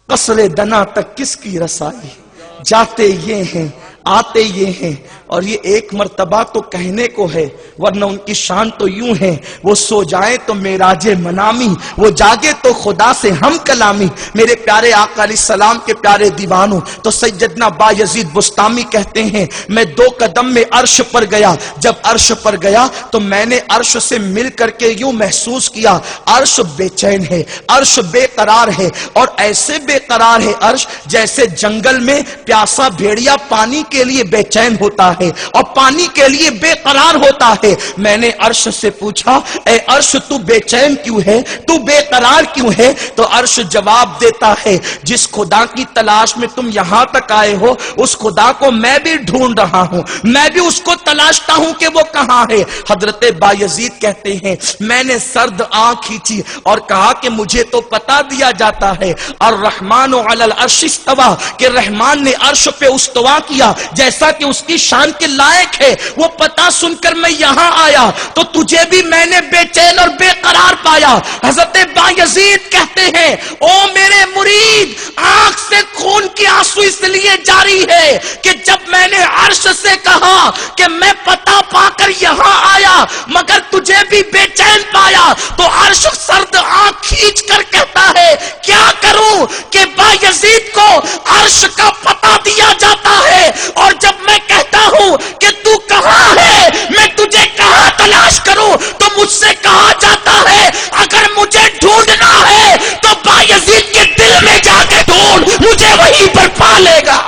قصر دنا تک کس کی رسائی, جاتے یہ ہیں آتے یہ ہیں. اور یہ ایک مرتبہ تو کہنے کو ہے, ورنہ ان کی شان تو یوں ہے, وہ سو جائیں تو معراج منامی, وہ جاگے تو خدا سے ہم کلامی. میرے پیارے آقا علیہ السلام کے پیارے دیوانوں, تو سیدنا بایزید بستامی کہتے ہیں میں 2 قدم میں عرش پر گیا. جب عرش پر گیا تو میں نے عرش سے مل کر کے یوں محسوس کیا, عرش بے چین ہے, عرش بے قرار ہے, اور ایسے بے قرار ہے عرش جیسے جنگل میں پیاسا بھیڑیا پانی کے لیے بے چین ہوتا ہے اور پانی کے لیے بے قرار ہوتا ہے. میں نے عرش سے پوچھا اے عرش تو بے چین کیوں ہے, تو بے قرار کیوں ہے؟ تو عرش جواب دیتا ہے جس خدا کی تلاش میں تم یہاں تک آئے ہو اس خدا کو میں بھی ڈھونڈ رہا ہوں, میں بھی اس کو تلاشتا ہوں کہ وہ کہاں ہے. حضرت بایزید کہتے ہیں میں نے سرد آنکھ کھینچی اور کہا کہ مجھے تو پتا دیا جاتا ہے الرحمن علی العرش استوى, کہ رحمان نے عرش پہ استوا کیا جیسا کہ اس کی شان کے لائق ہے. وہ پتا سن کر میں یہاں آیا تو تجھے بھی میں نے بے چین اور بے قرار پایا. حضرت بایزید کہتے ہیں او میرے مرید, آنکھ سے خون کے آنسو اس لیے جاری ہے کہ جب میں نے عرش سے کہا کہ میں پتا پا کر یہاں آیا مگر تجھے بھی بے چین پایا, تو عرش سرد آنکھ کھینچ کر کہتا ہے کیا کروں کہ بایزید کو عرش کا پتا دیا جاتا ہے, اور جب میں کہتا ہوں کہ تو کہاں ہے, میں تجھے کہاں تلاش کروں, تو مجھ سے کہا جاتا ہے اگر مجھے ڈھونڈنا ہے تو بایزید کے دل میں جا کے ڈھونڈ, مجھے وہیں پر پا لے گا.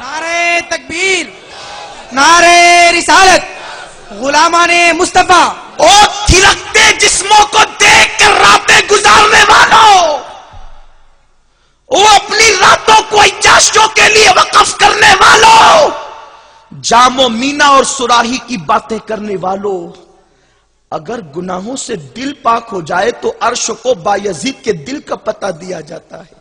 نعرہ تکبیر, نعرہ رسالت, غلامان مصطفیٰ. اور تھرکتے جسموں کو دیکھ کر راتیں گزارنے والوں, وہ اپنی راتوں کو عیاشیوں کے لیے وقف کرنے والوں, جام و مینا اور سراہی کی باتیں کرنے والوں, اگر گناہوں سے دل پاک ہو جائے تو عرش کو بایزید کے دل کا پتہ دیا جاتا ہے.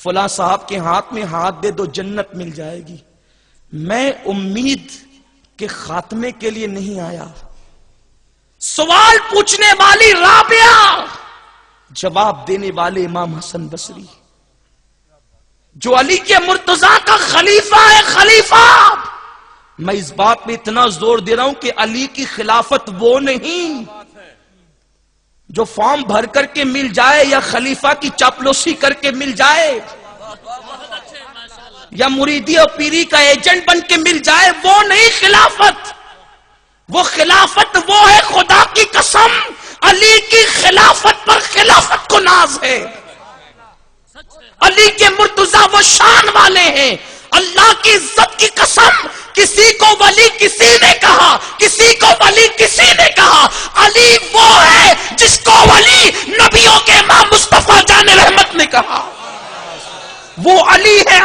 فلاں صاحب کے ہاتھ میں ہاتھ دے دو جنت مل جائے گی. میں امید کے خاتمے کے لیے نہیں آیا. سوال پوچھنے والی رابعہ، جواب دینے والے امام حسن بصری، جو علی کے مرتضیٰ کا خلیفہ ہے. خلیفہ، میں اس بات میں اتنا زور دے رہا ہوں کہ علی کی خلافت وہ نہیں جو فارم بھر کر کے مل جائے یا خلیفہ کی چاپلوسی کر کے مل جائے یا مریدی اور پیری کا ایجنٹ بن کے مل جائے. وہ نہیں خلافت. وہ خلافت وہ ہے، خدا کی قسم علی کی خلافت پر خلافت کو ناز ہے. علی کے مرتضیٰ وہ شان والے ہیں. اللہ کی عزت کی قسم، کسی کو ولی کسی نے کہا، کسی کو ولی کسی نے کہا. علی وہ ہے جس کو ولی نبیوں کے امام مصطفیٰ جان رحمت نے کہا. وہ علی ہے.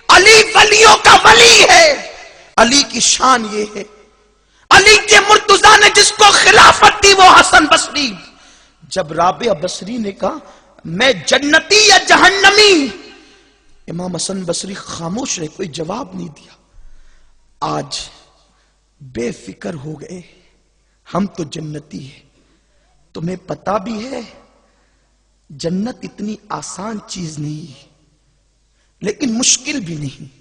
علی ولیوں کا ولی ہے. علی کی شان یہ ہے. علی کے مرتضیٰ نے جس کو خلافت دی وہ حسن بصری. جب رابعہ بصری نے کہا میں جنتی یا جہنمی، امام حسن بصری خاموش رہے، کوئی جواب نہیں دیا. آج بے فکر ہو گئے. ہم تو جنتی ہیں. تمہیں پتا بھی ہے جنت اتنی آسان چیز نہیں، لیکن مشکل بھی نہیں.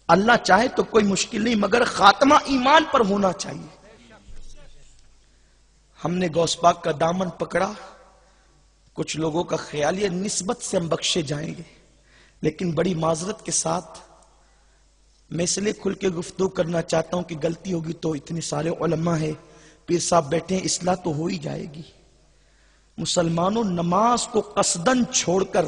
اللہ چاہے تو کوئی مشکل نہیں، مگر خاتمہ ایمان پر ہونا چاہیے. ہم نے غوث پاک کا دامن پکڑا. کچھ لوگوں کا خیال یہ نسبت سے ہم بخشے جائیں گے، لیکن بڑی معذرت کے ساتھ میں اس لیے کھل کے گفتگو کرنا چاہتا ہوں کہ غلطی ہوگی تو اتنے سارے علماء ہیں، پیر صاحب بیٹھے ہیں، اصلاح تو ہو ہی جائے گی. مسلمانوں، نماز کو قصدن چھوڑ کر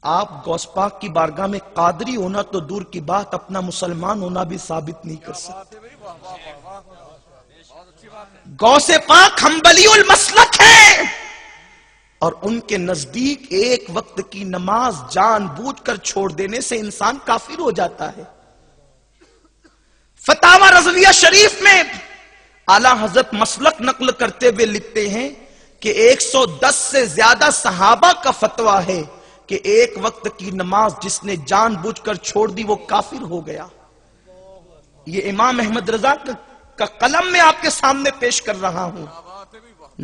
آپ غوث پاک کی بارگاہ میں قادری ہونا تو دور کی بات، اپنا مسلمان ہونا بھی ثابت نہیں کر سکتے. غوث پاک حنبلی المسلک ہے اور ان کے نزدیک ایک وقت کی نماز جان بوجھ کر چھوڑ دینے سے انسان کافر ہو جاتا ہے. فتاوی رضویہ شریف میں اعلی حضرت مسلک نقل کرتے ہوئے لکھتے ہیں کہ 110 سے زیادہ صحابہ کا فتویٰ ہے کہ ایک وقت کی نماز جس نے جان بوجھ کر چھوڑ دی وہ کافر ہو گیا. یہ امام احمد رضا کا قلم میں آپ کے سامنے پیش کر رہا ہوں.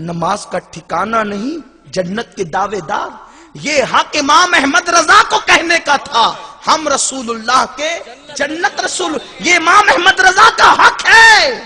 نماز کا ٹھکانہ نہیں، جنت کے دعوے دار. یہ حق امام احمد رضا کو کہنے کا تھا، ہم رسول اللہ کے جنت رسول. یہ امام احمد رضا کا حق ہے.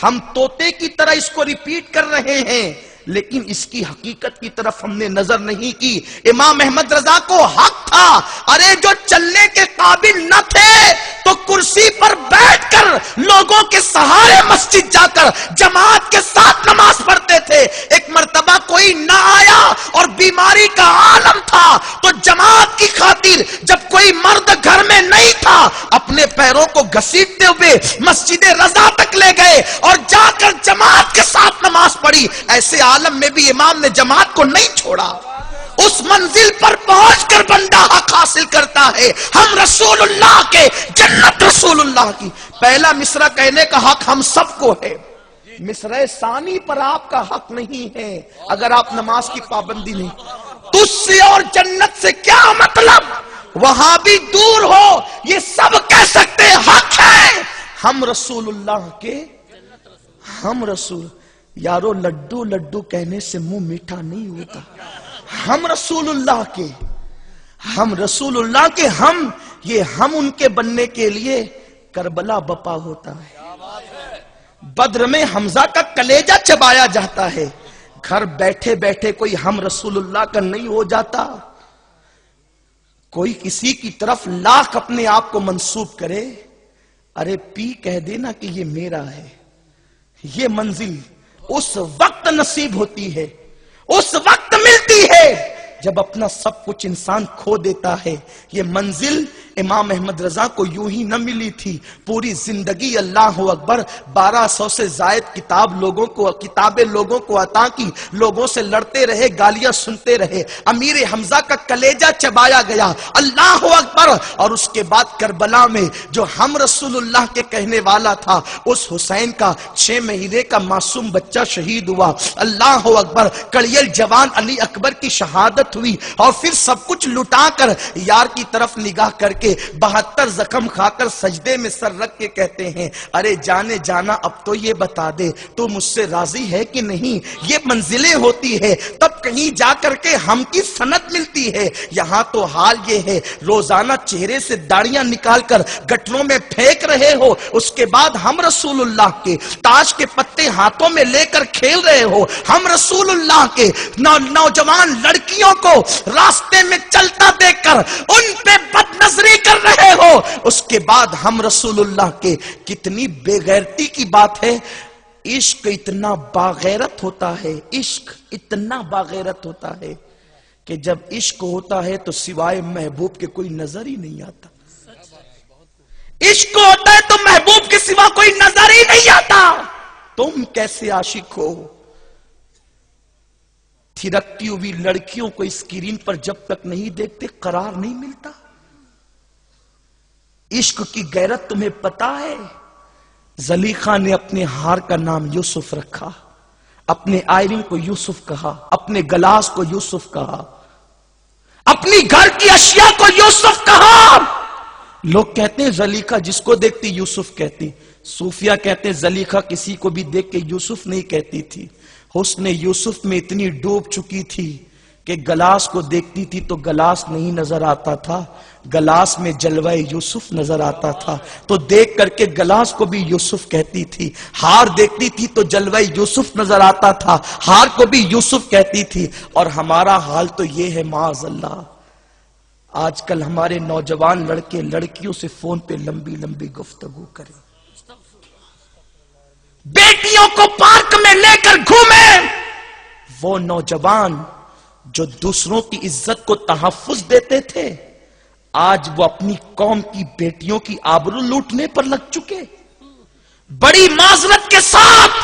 ہم طوطے کی طرح اس کو ریپیٹ کر رہے ہیں، لیکن اس کی حقیقت کی طرف ہم نے نظر نہیں کی. امام احمد رضا کو حق تھا. ارے جو چلنے کے قابل نہ تھے تو کرسی پر بیٹھ کر لوگوں کے سہارے مسجد جا کر جماعت کے ساتھ نماز پڑھتے تھے. ایک مرتبہ کوئی نہ آیا اور بیماری کا عالم تھا تو جماعت کی خاطر جب کوئی مرد گھر میں نہیں تھا اپنے پیروں کو گھسیٹتے ہوئے مسجد رضا تک لے گئے اور جا کر جماعت کے ساتھ نماز پڑھی. ایسے عالم میں بھی امام نے جماعت کو نہیں چھوڑا. اس منزل پر پہنچ کر بندہ حق حاصل کرتا ہے. ہم رسول اللہ کے، جنت رسول اللہ کی. پہلا مصرع کہنے کا حق ہم سب کو ہے. مصرع ثانی پر آپ کا حق نہیں ہے اگر آپ نماز کی پابندی نہیں. تجھ سے اور جنت سے کیا مطلب؟ وہاں بھی دور ہو، یہ سب کہہ سکتے حق ہے. ہم رسول اللہ کے، ہم رسول. یارو لڈو لڈو کہنے سے منہ میٹھا نہیں ہوتا. ہم رسول اللہ کے، ہم رسول اللہ کے، ہم یہ ہم ان کے بننے کے لیے کربلا بپا ہوتا ہے. بدر میں حمزہ کا کلیجہ چبایا جاتا ہے. گھر بیٹھے بیٹھے کوئی ہم رسول اللہ کا نہیں ہو جاتا. کوئی کسی کی طرف لاکھ اپنے آپ کو منسوب کرے، ارے پی کہہ دینا کہ یہ میرا ہے. یہ منزل اس وقت نصیب ہوتی ہے، اس وقت ملتی ہے جب اپنا سب کچھ انسان کھو دیتا ہے. یہ منزل امام احمد رضا کو یوں ہی نہ ملی تھی. پوری زندگی اللہ اکبر 1200 سے زائد کتابیں لوگوں کو عطا کی. لوگوں سے لڑتے رہے، گالیاں سنتے رہے. امیر حمزہ کا کلیجہ چبایا گیا. اللہ اکبر. اور اس کے بعد کربلا میں جو ہم رسول اللہ کے کہنے والا تھا اس حسین کا 6 مہینے کا معصوم بچہ شہید ہوا. اللہ اکبر. کڑیل جوان علی اکبر کی شہادت محبت ہوئی اور پھر سب کچھ لٹا کر یار کی طرف نگاہ کر کے 72 زخم کھا کر سجدے میں سر رکھ کے کہتے ہیں ارے جانے جانا اب تو یہ بتا دے تو مجھ سے راضی ہے کہ نہیں. یہ منزلیں ہوتی ہے تب کہیں جا کر کے ہم کی سند ملتی ہے. یہاں تو حال یہ ہے روزانہ چہرے سے داڑیاں نکال کر گٹروں میں پھینک رہے ہو, اس کے بعد ہم رسول اللہ کے تاش کے پتے ہاتھوں میں لے کر کھیل رہے ہو. ہم رسول اللہ کے نوجوان لڑکیوں کو راستے میں چلتا دیکھ کر ان پہ بد نظری کر رہے ہو. اس کے بعد ہم رسول اللہ کے کتنی بے غیرتی کی بات ہے. عشق اتنا باغیرت ہوتا ہے, عشق اتنا باغیرت ہوتا ہے کہ جب عشق ہوتا ہے تو سوائے محبوب کے کوئی نظر ہی نہیں آتا. عشق ہوتا ہے تو محبوب کے سوا کوئی نظر ہی نہیں آتا. تم کیسے عاشق ہو؟ تھرکتی ہوئی لڑکیوں کو اسکرین پر جب تک نہیں دیکھتے قرار نہیں ملتا. عشق کی غیرت تمہیں پتا ہے؟ زلیخا نے اپنے ہار کا نام یوسف رکھا, اپنے آئرنگ کو یوسف کہا, اپنے گلاس کو یوسف کہا, اپنی گھر کی اشیاء کو یوسف کہا. لوگ کہتے ہیں زلیخا جس کو دیکھتی یوسف کہتی. صوفیہ کہتے ہیں زلیخا کسی کو بھی دیکھ کے یوسف نہیں کہتی تھی. حسن یوسف میں اتنی ڈوب چکی تھی کہ گلاس کو دیکھتی تھی تو گلاس نہیں نظر آتا تھا, گلاس میں جلوہ یوسف نظر آتا تھا تو دیکھ کر کے گلاس کو بھی یوسف کہتی تھی. ہار دیکھتی تھی تو جلوہ یوسف نظر آتا تھا, ہار کو بھی یوسف کہتی تھی. اور ہمارا حال تو یہ ہے معاذ اللہ, آج کل ہمارے نوجوان لڑکے لڑکیوں سے فون پہ لمبی لمبی گفتگو کریں, بیٹیوں کو پارک میں لے کر گھومیں. وہ نوجوان جو دوسروں کی عزت کو تحفظ دیتے تھے آج وہ اپنی قوم کی بیٹیوں کی آبرو لوٹنے پر لگ چکے. بڑی معذرت کے ساتھ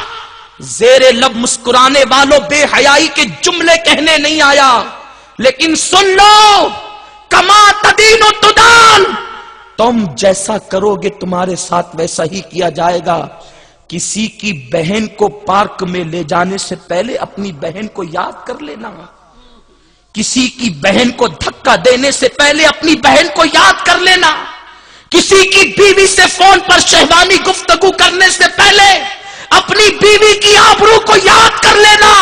زیر لب مسکرانے والوں بے حیائی کے جملے کہنے نہیں آیا, لیکن سن لو کما تدین و تدان, تم جیسا کرو گے تمہارے ساتھ ویسا ہی کیا جائے گا. کسی کی بہن کو پارک میں لے جانے سے پہلے اپنی بہن کو یاد کر لینا, کسی کی بہن کو دھکا دینے سے پہلے اپنی بہن کو یاد کر لینا, کسی کی بیوی سے فون پر شہوانی گفتگو کرنے سے پہلے اپنی بیوی کی آبرو کو یاد کر لینا,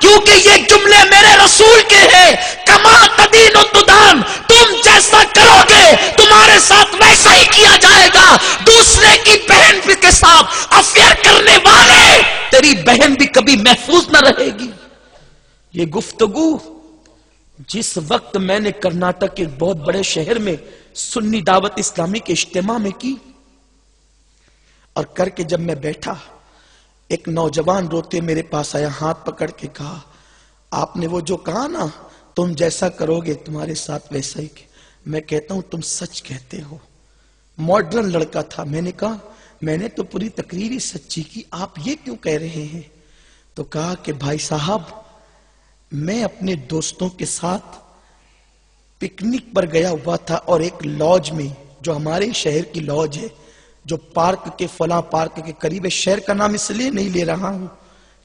کیونکہ یہ جملے میرے رسول کے ہیں. کما تدین و تدان, تم جیسا کرو گے تمہارے ساتھ ویسا ہی کیا جائے گا. دوسرے کی بہن کے ساتھ افیئر کرنے والے تیری بہن بھی کبھی محفوظ نہ رہے گی. یہ گفتگو جس وقت میں نے کرناٹک کے بہت بڑے شہر میں سنی دعوت اسلامی کے اجتماع میں کی, اور کر کے جب میں بیٹھا ایک نوجوان روتے میرے پاس آیا, ہاتھ پکڑ کے کہا آپ نے وہ جو کہا نا تم جیسا کرو گے تمہارے ساتھ ویسا ہی. میں کہتا ہوں تم سچ کہتے ہو. ماڈرن لڑکا تھا. میں نے کہا میں نے تو پوری تقریر ہی سچی کی, آپ یہ کیوں کہہ رہے ہیں؟ تو کہا کہ بھائی صاحب میں اپنے دوستوں کے ساتھ پکنک پر گیا ہوا تھا اور ایک لاج میں جو ہمارے شہر کی لاج ہے جو پارک کے فلاں پارک کے قریب ہے, شہر کا نام اس لیے نہیں لے رہا ہوں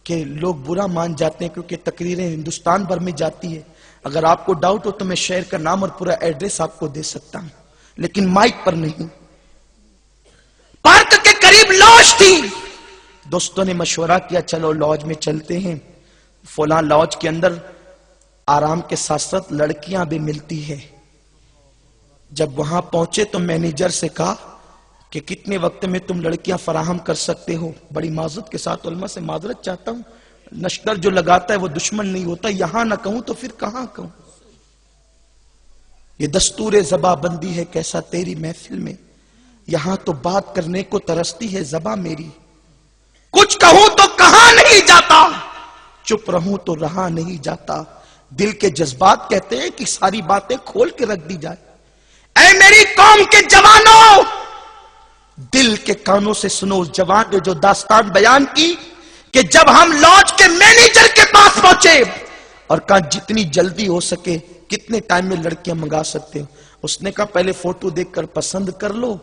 کہ لوگ برا مان جاتے ہیں کیونکہ تقریریں ہندوستان بھر میں جاتی ہے. اگر آپ کو ڈاؤٹ ہو تو میں شہر کا نام اور پورا ایڈریس آپ کو دے سکتا ہوں, لیکن مائک پر نہیں. پارک کے قریب لاج تھی. دوستوں نے مشورہ کیا چلو لاج میں چلتے ہیں. فلاں لاج کے اندر آرام کے ساتھ ساتھ لڑکیاں بھی ملتی ہے. جب وہاں پہنچے تو مینیجر سے کہا کہ کتنے وقت میں تم لڑکیاں فراہم کر سکتے ہو. بڑی معذرت کے ساتھ علماء سے معذرت چاہتا ہوں, نشتر جو لگاتا ہے وہ دشمن نہیں ہوتا, یہاں نہ کہوں تو پھر کہاں کہوں. یہ دستور زباں بندی ہے کیسا تیری محفل میں, یہاں تو بات کرنے کو ترستی ہے زباں میری. کچھ کہوں تو کہاں نہیں جاتا, چپ رہوں تو رہا نہیں جاتا. دل کے جذبات کہتے ہیں کہ ساری باتیں کھول کے رکھ دی جائے. اے میری قوم کے جوانوں, دل کے کانوں سے سنو اس جوان نے جو داستان بیان کی کہ جب ہم لاج کے مینیجر کے پاس پہنچے اور کہا جتنی جلدی ہو سکے کتنے ٹائم میں لڑکیاں منگا سکتے ہو. اس نے کہا پہلے فوٹو دیکھ کر پسند کر لو,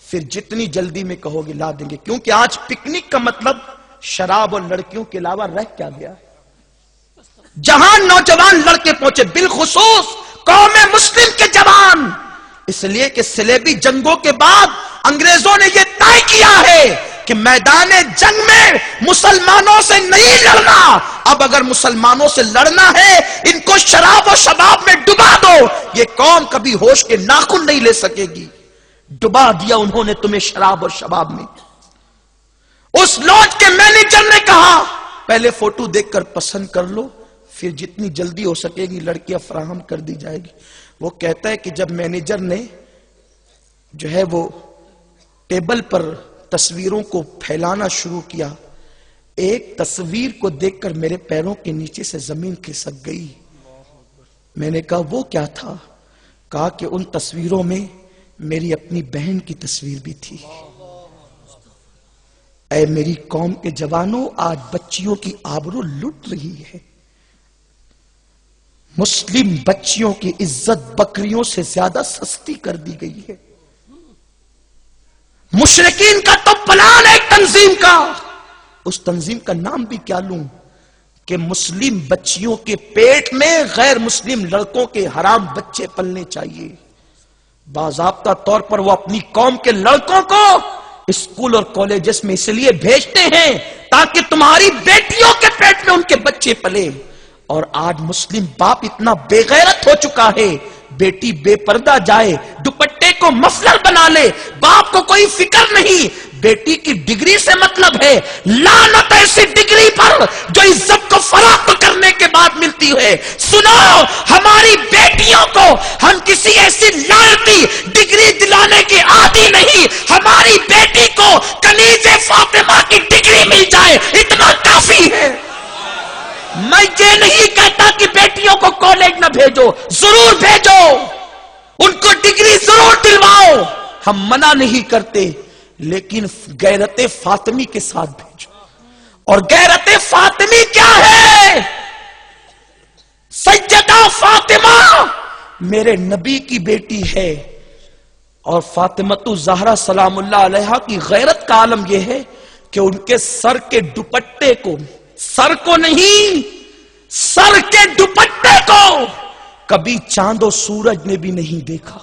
پھر جتنی جلدی میں کہو گے لا دیں گے. کیونکہ آج پکنک کا مطلب شراب اور لڑکیوں کے علاوہ رہ کیا گیا. جہاں نوجوان لڑکے پہنچے، بالخصوص قوم مسلم کے جوان، اس لیے کہ صلیبی جنگوں کے بعد انگریزوں نے یہ طے کیا ہے کہ میدان جنگ میں مسلمانوں سے نہیں لڑنا۔ اب اگر مسلمانوں سے لڑنا ہے، ان کو شراب و شباب میں ڈبا دو، یہ قوم کبھی ہوش کے ناخن نہیں لے سکے گی۔ ڈبا دیا انہوں نے تمہیں شراب اور شباب میں۔ اس لوج کے مینیجر نے کہا پہلے فوٹو دیکھ کر پسند کر لو، پھر جتنی جلدی ہو سکے گی لڑکیاں فراہم کر دی جائے گی۔ وہ کہتا ہے کہ جب مینیجر نے جو ہے وہ ٹیبل پر تصویروں کو پھیلانا شروع کیا، ایک تصویر کو دیکھ کر میرے پیروں کے نیچے سے زمین کھسک گئی۔ میں نے کہا وہ کیا تھا؟ کہا کہ ان تصویروں میں میری اپنی بہن کی تصویر بھی تھی۔ اے میری قوم کے جوانوں، آج بچیوں کی آبرو لٹ رہی ہے۔ مسلم بچیوں کی عزت بکریوں سے زیادہ سستی کر دی گئی ہے۔ مشرکین کا تو پلان ہے تنظیم کا، اس تنظیم کا نام بھی کیا لوں کہ مسلم بچیوں کے پیٹ میں غیر مسلم لڑکوں کے حرام بچے پلنے چاہیے۔ باضابطہ طور پر وہ اپنی قوم کے لڑکوں کو اسکول اور کالجز میں اس لیے بھیجتے ہیں تاکہ تمہاری بیٹیوں کے پیٹ میں ان کے بچے پلے۔ اور آج مسلم باپ اتنا بے غیرت ہو چکا ہے، بیٹی بے پردہ جائے، دوپٹے کو مفلر بنا لے، باپ کو کوئی فکر نہیں، بیٹی کی ڈگری سے مطلب ہے۔ لعنت ایسی ڈگری پر جو عزت کو فروخت کرنے کے بعد ملتی ہے۔ سنو، ہماری بیٹیوں کو ہم کسی ایسی لعنتی ڈگری دلانے کے عادی نہیں، ہماری بیٹی کو کنیز فاطمہ کی ڈگری مل جائے اتنا کافی ہے۔ میں یہ نہیں کہتا کہ بیٹیوں کو کالج نہ بھیجو، ضرور بھیجو، ان کو ڈگری ضرور دلواؤ، ہم منع نہیں کرتے، لیکن غیرت فاطمی کے ساتھ بھیجو۔ اور غیرت فاطمی کیا ہے؟ سیدہ فاطمہ میرے نبی کی بیٹی ہے، اور فاطمۃ الزہرا سلام اللہ علیہا کی غیرت کا عالم یہ ہے کہ ان کے سر کے دوپٹے کو، سر کو نہیں، سر کے دوپٹے کو کبھی چاند و سورج نے بھی نہیں دیکھا،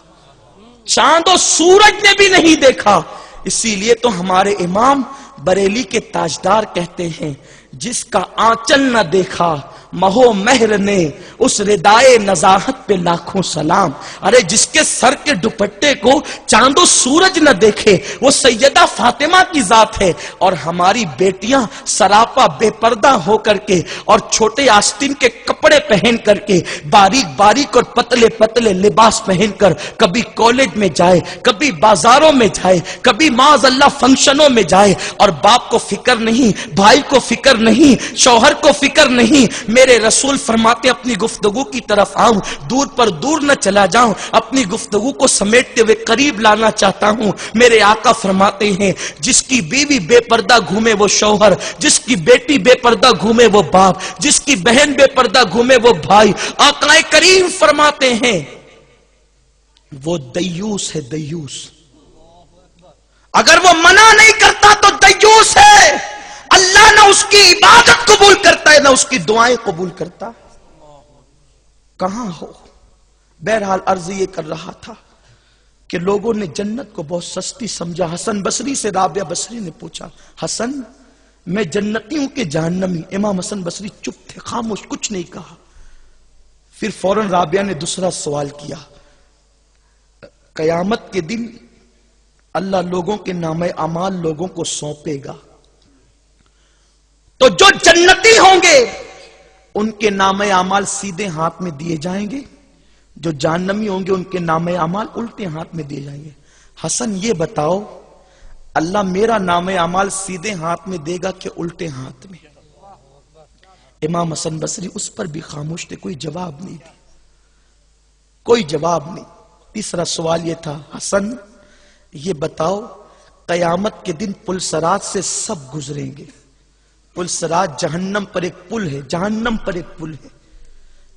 چاند و سورج نے بھی نہیں دیکھا۔ اسی لیے تو ہمارے امام بریلی کے تاجدار کہتے ہیں، جس کا آنچل نہ دیکھا مہو مہر نے، اس ردائے نزاہت پہ لاکھوں سلام۔ ارے جس کے سر کے دوپٹے کو چاند و سورج نہ دیکھے وہ سیدہ فاطمہ کی ذات ہے۔ اور ہماری بیٹیاں سراپا بے پردہ ہو کر کے اور چھوٹے آستین کے کپڑے پہن کر کے، باریک باریک اور پتلے پتلے لباس پہن کر کبھی کالج میں جائے، کبھی بازاروں میں جائے، کبھی معاذ اللہ فنکشنوں میں جائے، اور باپ کو فکر نہیں، بھائی کو فکر نہیں، شوہر کو فکر نہیں۔ میرے رسول فرماتے اپنی گفتگو کی طرف آؤں، دور پر دور نہ چلا جاؤں، اپنی گفتگو کو سمیٹتے ہوئے قریب لانا چاہتا ہوں۔ میرے آقا فرماتے ہیں، جس کی بیوی بے پردہ گھومے وہ شوہر، جس کی بیٹی بے پردہ گھومے وہ باپ، جس کی بہن بے پردہ گھومے وہ بھائی۔ آقا کریم فرماتے ہیں وہ دیوس ہے، دیوس۔ اگر وہ منع نہیں کرتا تو دیوس ہے، اللہ نہ اس کی عبادت قبول کرتا ہے نہ اس کی دعائیں قبول کرتا۔ کہاں ہو؟ بہرحال عرض یہ کر رہا تھا کہ لوگوں نے جنت کو بہت سستی سمجھا۔ حسن بصری سے رابعہ بصری نے پوچھا، حسن میں جنتیوں کے جہنمی؟ امام حسن بصری چپ تھے، خاموش، کچھ نہیں کہا۔ پھر فوراً رابعہ نے دوسرا سوال کیا، قیامت کے دن اللہ لوگوں کے نامہ اعمال لوگوں کو سونپے گا، تو جو جنتی ہوں گے ان کے نامہ اعمال سیدھے ہاتھ میں دیے جائیں گے، جو جہنمی ہوں گے ان کے نامہ اعمال الٹے ہاتھ میں دیے جائیں گے۔ حسن یہ بتاؤ اللہ میرا نامہ اعمال سیدھے ہاتھ میں دے گا کہ الٹے ہاتھ میں؟ امام حسن بصری اس پر بھی خاموش تھے، کوئی جواب نہیں دی، کوئی جواب نہیں۔ تیسرا سوال یہ تھا، حسن یہ بتاؤ قیامت کے دن پل صراط سے سب گزریں گے، پل صراط جہنم پر ایک پل ہے، جہنم پر ایک پل ہے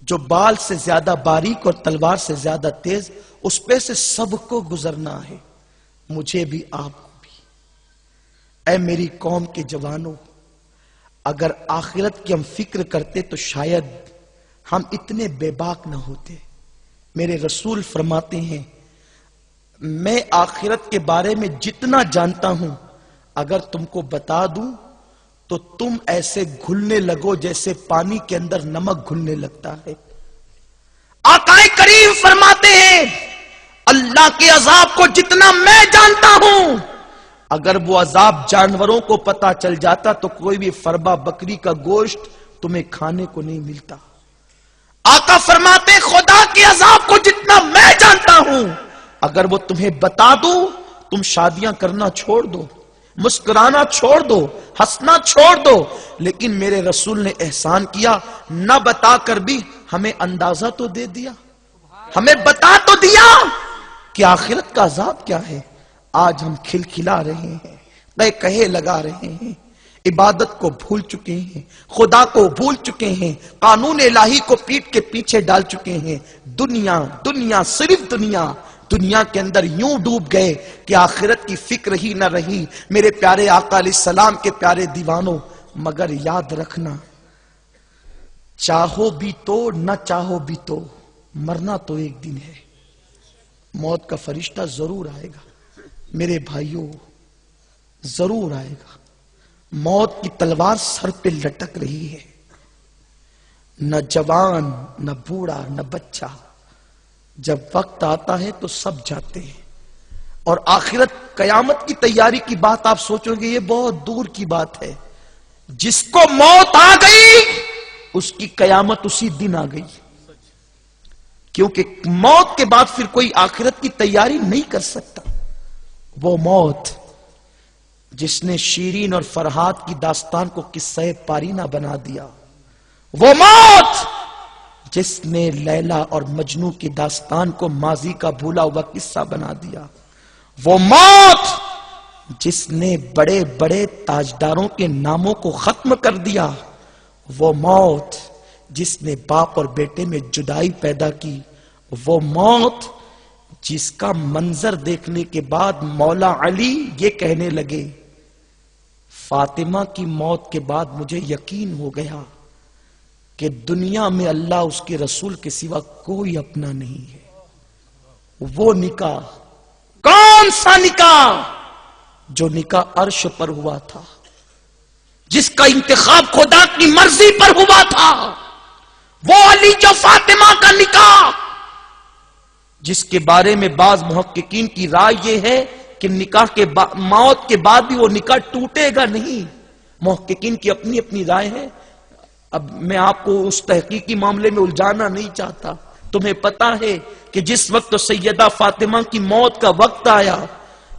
جو بال سے زیادہ باریک اور تلوار سے زیادہ تیز، اس پہ سے سب کو گزرنا ہے، مجھے بھی آپ کو بھی۔ اے میری قوم کے جوانوں، اگر آخرت کی ہم فکر کرتے تو شاید ہم اتنے بے باک نہ ہوتے. میرے رسول فرماتے ہیں میں آخرت کے بارے میں جتنا جانتا ہوں اگر تم کو بتا دوں تو تم ایسے گھلنے لگو جیسے پانی کے اندر نمک گھلنے لگتا ہے. آقا کریم فرماتے ہیں اللہ کے عذاب کو جتنا میں جانتا ہوں اگر وہ عذاب جانوروں کو پتا چل جاتا تو کوئی بھی فربا بکری کا گوشت تمہیں کھانے کو نہیں ملتا. آقا فرماتے خدا کے عذاب کو جتنا میں جانتا ہوں اگر وہ تمہیں بتا دوں تم شادیاں کرنا چھوڑ دو, مسکرانا چھوڑ دو, ہنسنا چھوڑ دو. لیکن میرے رسول نے احسان کیا, نہ بتا کر بھی ہمیں اندازہ تو دے دیا, ہمیں بتا تو دیا کہ آخرت کا عذاب کیا ہے. آج ہم کھلکھلا رہے ہیں, کہے لگا رہے ہیں, عبادت کو بھول چکے ہیں, خدا کو بھول چکے ہیں, قانون الہی کو پیٹ کے پیچھے ڈال چکے ہیں. دنیا دنیا صرف دنیا, دنیا کے اندر یوں ڈوب گئے کہ آخرت کی فکر ہی نہ رہی. میرے پیارے آقا علیہ السلام کے پیارے دیوانوں, مگر یاد رکھنا چاہو بھی تو نہ چاہو بھی تو مرنا تو ایک دن ہے. موت کا فرشتہ ضرور آئے گا میرے بھائیوں, ضرور آئے گا. موت کی تلوار سر پہ لٹک رہی ہے. نہ جوان نہ بوڑھا نہ بچہ, جب وقت آتا ہے تو سب جاتے ہیں. اور آخرت قیامت کی تیاری کی بات آپ سوچو گے یہ بہت دور کی بات ہے. جس کو موت آ گئی اس کی قیامت اسی دن آ گئی, کیونکہ موت کے بعد پھر کوئی آخرت کی تیاری نہیں کر سکتا. وہ موت جس نے شیرین اور فرحاد کی داستان کو قصہ پارینہ بنا دیا, وہ موت جس نے لیلا اور مجنو کی داستان کو ماضی کا بھولا ہوا قصہ بنا دیا, وہ موت جس نے بڑے بڑے تاجداروں کے ناموں کو ختم کر دیا, وہ موت جس نے باپ اور بیٹے میں جدائی پیدا کی, وہ موت جس کا منظر دیکھنے کے بعد مولا علی یہ کہنے لگے فاطمہ کی موت کے بعد مجھے یقین ہو گیا کہ دنیا میں اللہ اس کے رسول کے سوا کوئی اپنا نہیں ہے. وہ نکاح, کون سا نکاح؟ جو نکاح عرش پر ہوا تھا, جس کا انتخاب خدا کی مرضی پر ہوا تھا. وہ علی جو فاطمہ کا نکاح, جس کے بارے میں بعض محققین کی رائے یہ ہے کہ نکاح کے موت کے بعد بھی وہ نکاح ٹوٹے گا نہیں. محققین کی اپنی اپنی رائے ہے. اب میں آپ کو اس تحقیقی معاملے میں الجھانا نہیں چاہتا. تمہیں پتا ہے کہ جس وقت سیدہ فاطمہ کی موت کا وقت آیا,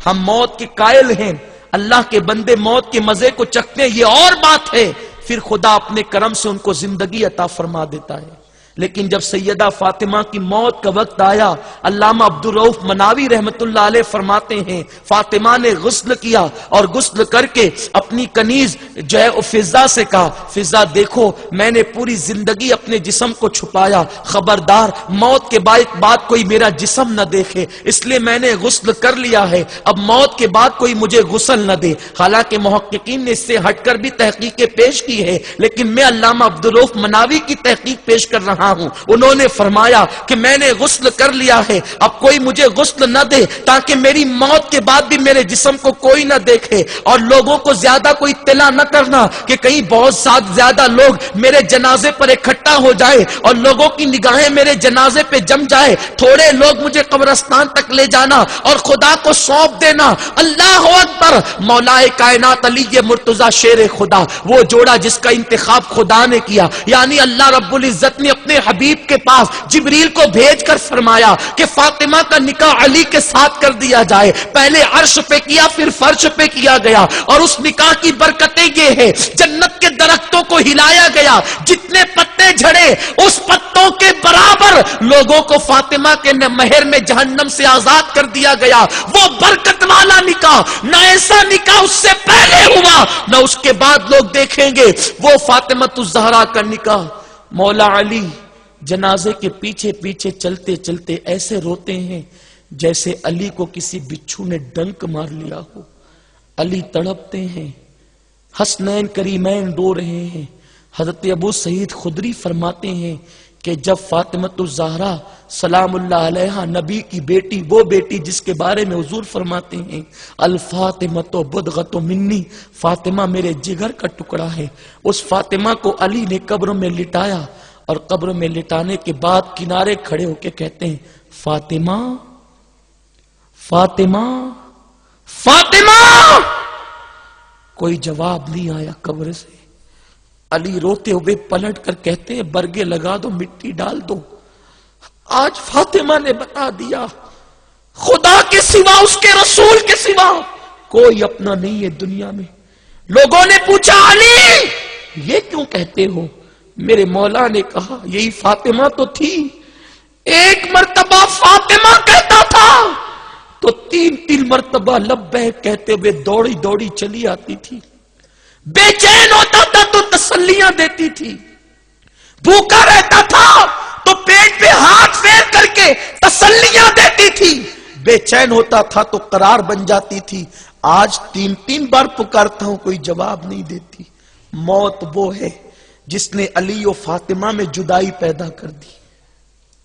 ہم موت کے قائل ہیں, اللہ کے بندے موت کے مزے کو چکھتے ہیں, یہ اور بات ہے. پھر خدا اپنے کرم سے ان کو زندگی عطا فرما دیتا ہے. لیکن جب سیدہ فاطمہ کی موت کا وقت آیا, علامہ عبدالرؤف مناوی رحمت اللہ علیہ فرماتے ہیں فاطمہ نے غسل کیا اور غسل کر کے اپنی کنیز جو ہے فضہ سے کہا, فضہ دیکھو میں نے پوری زندگی اپنے جسم کو چھپایا, خبردار موت کے بعد کوئی میرا جسم نہ دیکھے, اس لیے میں نے غسل کر لیا ہے, اب موت کے بعد کوئی مجھے غسل نہ دے. حالانکہ محققین نے اس سے ہٹ کر بھی تحقیقیں پیش کی ہے, لیکن میں علامہ عبدالرؤف مناوی کی تحقیق پیش کر رہا ہوں. انہوں نے فرمایا کہ میں نے غسل کر لیا ہے, اب کوئی مجھے غسل نہ دے تاکہ میری موت کے بعد بھی میرے جسم کو کوئی نہ دیکھے, اور لوگوں کو زیادہ کوئی اطلاع نہ کرنا کہ کہیں بہت زیادہ لوگ میرے جنازے پر اکٹھا ہو جائے اور لوگوں کی نگاہیں میرے جنازے پہ جم جائے, تھوڑے لوگ مجھے قبرستان تک لے جانا اور خدا کو سونپ دینا. اللہ اکبر. مولا کائنات علی مرتضی شیر خدا, وہ جوڑا جس کا انتخاب خدا نے کیا, یعنی اللہ رب العزت نے اپنے حبیب کے پاس جبریل کو بھیج کر فرمایا کہ فاطمہ کا نکاح علی کے ساتھ کر دیا جائے. پہلے عرش پہ کیا, پھر فرش پہ کیا گیا, اور اس نکاح کی برکتیں یہ ہے جنت کے درختوں کو ہلایا گیا, جتنے پتے جھڑے اس پتوں کے برابر لوگوں کو فاطمہ کے مہر میں جہنم سے آزاد کر دیا گیا. وہ برکت والا نکاح, نہ ایسا نکاح اس سے پہلے ہوا نہ اس کے بعد لوگ دیکھیں گے. وہ فاطمۃ الزہرا کا نکاح, مولا علی جنازے کے پیچھے پیچھے چلتے چلتے ایسے روتے ہیں جیسے علی کو کسی بچھو نے ڈنک مار لیا ہو. علی تڑپتے ہیں, حسنین کریمین رو رہے ہیں. حضرت ابو سعید خدری فرماتے ہیں کہ جب فاطمۃ الزہرا سلام اللہ علیہا نبی کی بیٹی، وہ بیٹی جس کے بارے میں حضور فرماتے ہیں الفاطمۃ بدغۃ منی، فاطمہ میرے جگر کا ٹکڑا ہے، اس فاطمہ کو علی نے قبر میں لٹایا اور قبر میں لٹانے کے بعد کنارے کھڑے ہو کے کہتے ہیں فاطمہ فاطمہ فاطمہ، کوئی جواب نہیں آیا قبر سے۔ علی روتے ہوئے پلٹ کر کہتے ہیں برگے لگا دو، مٹی ڈال دو۔ آج فاطمہ نے بتا دیا خدا کے سوا، اس کے رسول کے سوا کوئی اپنا نہیں ہے دنیا میں۔ لوگوں نے پوچھا علی یہ کیوں کہتے ہو؟ میرے مولا نے کہا یہی فاطمہ تو تھی، ایک مرتبہ فاطمہ کہتا تھا تو تین مرتبہ لبیک کہتے ہوئے دوڑی دوڑی چلی آتی تھی، بے چین ہوتا تھا تو تسلیاں دیتی تھی، بھوکا رہتا تھا تو پیٹ پہ ہاتھ پھیر کر کے تسلیاں دیتی تھی، بے چین ہوتا تھا تو قرار بن جاتی تھی۔ آج تین بار پکارتا ہوں کوئی جواب نہیں دیتی۔ موت وہ ہے جس نے علی و فاطمہ میں جدائی پیدا کر دی۔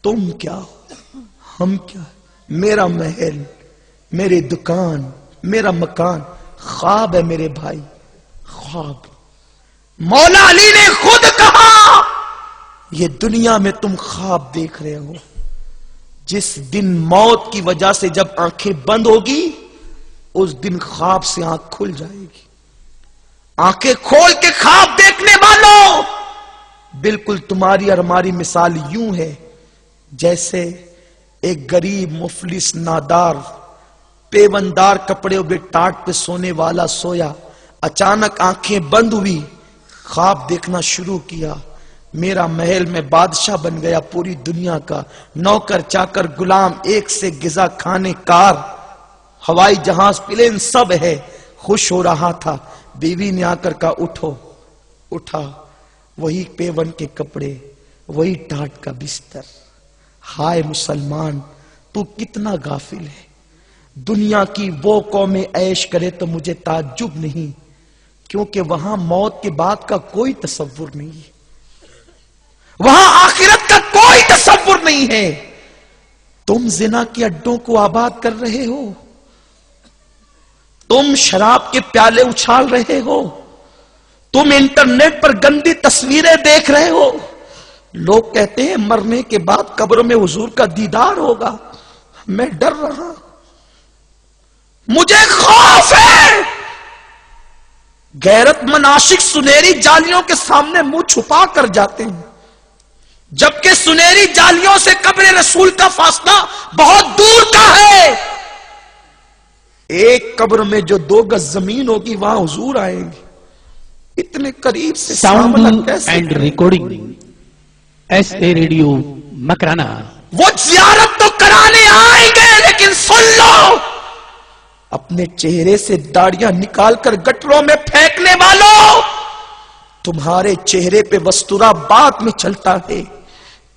تم کیا ہو، ہم کیا، میرا محل، میری دکان، میرا مکان خواب ہے میرے بھائی، خواب۔ مولا علی نے خود کہا یہ دنیا میں تم خواب دیکھ رہے ہو، جس دن موت کی وجہ سے جب آنکھیں بند ہوگی اس دن خواب سے آنکھ کھل جائے گی۔ آنکھیں کھول کے خواب دیکھنے والوں، بالکل تمہاری اور ہماری مثال یوں ہے جیسے ایک غریب مفلس نادار پیوندار کپڑے ہوئے ٹاٹ پہ سونے والا سویا، اچانک آنکھیں بند ہوئی، خواب دیکھنا شروع کیا، میرا محل میں بادشاہ بن گیا پوری دنیا کا، نوکر چاکر غلام ایک سے غذا کھانے کار، ہوائی جہاز پلین سب ہے، خوش ہو رہا تھا۔ بیوی نے آ کر کہا اٹھو، اٹھا، وہی پیون کے کپڑے، وہی ٹاٹ کا بستر۔ ہائے مسلمان تو کتنا غافل ہے، دنیا کی وہ قومیں عیش کرے تو مجھے تعجب نہیں، کیونکہ وہاں موت کے بعد کا کوئی تصور نہیں ہے، وہاں آخرت کا کوئی تصور نہیں ہے۔ تم زنا کے اڈوں کو آباد کر رہے ہو، تم شراب کے پیالے اچھال رہے ہو، تم انٹرنیٹ پر گندی تصویریں دیکھ رہے ہو۔ لوگ کہتے ہیں مرنے کے بعد قبر میں حضور کا دیدار ہوگا، میں ڈر رہا، مجھے خوف ہے۔ غیرت مند عاشق سنہری جالیوں کے سامنے منہ چھپا کر جاتے ہیں، جبکہ سنہری جالیوں سے قبر رسول کا فاصلہ بہت دور کا ہے۔ ایک قبر میں جو 2 گز زمین ہوگی وہاں حضور آئیں گے، اتنے قریب سے sound and recording S A radio Makrana. وہ زیارت تو کرانے آئیں گے لیکن سن لو، اپنے چہرے سے داڑیاں نکال کر گٹروں میں پھینکنے والوں، تمہارے چہرے پہ وستورا بعد میں چلتا ہے،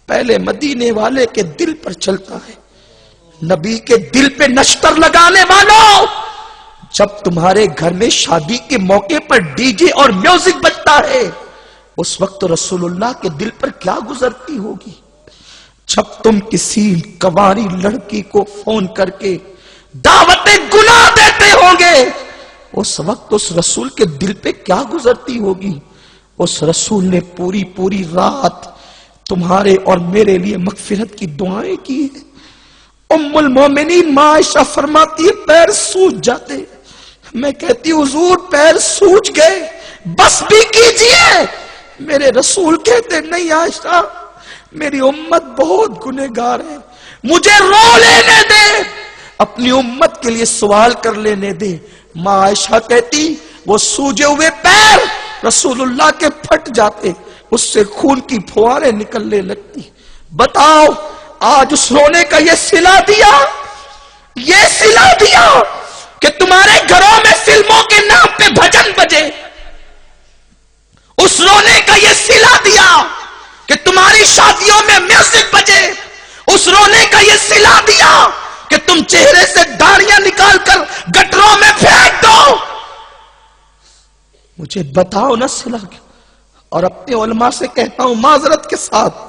پہلے مدینے والے کے دل پر چلتا ہے۔ نبی کے دل پہ نشتر لگانے والوں، جب تمہارے گھر میں شادی کے موقع پر ڈی جے اور میوزک بجتا ہے اس وقت رسول اللہ کے دل پر کیا گزرتی ہوگی؟ جب تم کسی کنواری لڑکی کو فون کر کے دعوت گناہ دیتے ہوں گے اس وقت اس رسول کے دل پہ کیا گزرتی ہوگی؟ اس رسول نے پوری رات تمہارے اور میرے لیے مغفرت کی دعائیں کی ہیں۔ ام المومنین ماں عائشہ فرماتی ہے پیر سوج جاتے، میں کہتی حضور پیر سوج گئے بس بھی کیجئے، میرے رسول کہتے نہیں عائشہ میری امت بہت گنہگار ہے، مجھے رو لینے دے، اپنی امت کے لیے سوال کر لینے دے۔ ماں عائشہ کہتی وہ سوجے ہوئے پیر رسول اللہ کے پھٹ جاتے، اس سے خون کی پھواریں نکلنے لگتی۔ بتاؤ آج اس رونے کا یہ صلہ دیا کہ تمہارے گھروں میں فلموں کے نام پہ بھجن بجے، اس رونے کا یہ صلہ دیا کہ تمہاری شادیوں میں میوزک بجے، اس رونے کا یہ صلہ دیا کہ تم چہرے سے داڑیاں نکال کر گٹروں میں پھینک دو۔ مجھے بتاؤ نہ صلہ کیا، اور اپنے علماء سے کہتا ہوں معذرت کے ساتھ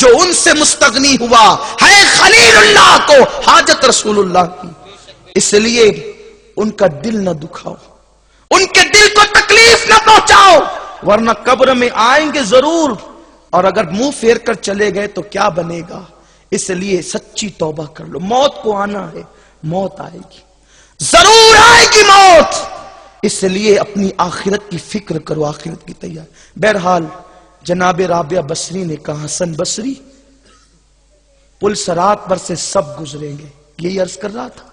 جو ان سے مستغنی ہوا ہے خلیل اللہ کو حاجت رسول اللہ کی، اس لیے ان کا دل نہ دکھاؤ، ان کے دل کو تکلیف نہ پہنچاؤ، ورنہ قبر میں آئیں گے ضرور، اور اگر منہ پھیر کر چلے گئے تو کیا بنے گا؟ اس لیے سچی توبہ کر لو، موت کو آنا ہے، موت آئے گی، ضرور آئے گی موت، اس لیے اپنی آخرت کی فکر کرو، آخرت کی تیاری۔ بہرحال جناب رابعہ بصری نے کہا حسن بصری پل صراط پر سے سب گزریں گے، یہی عرض کر رہا تھا،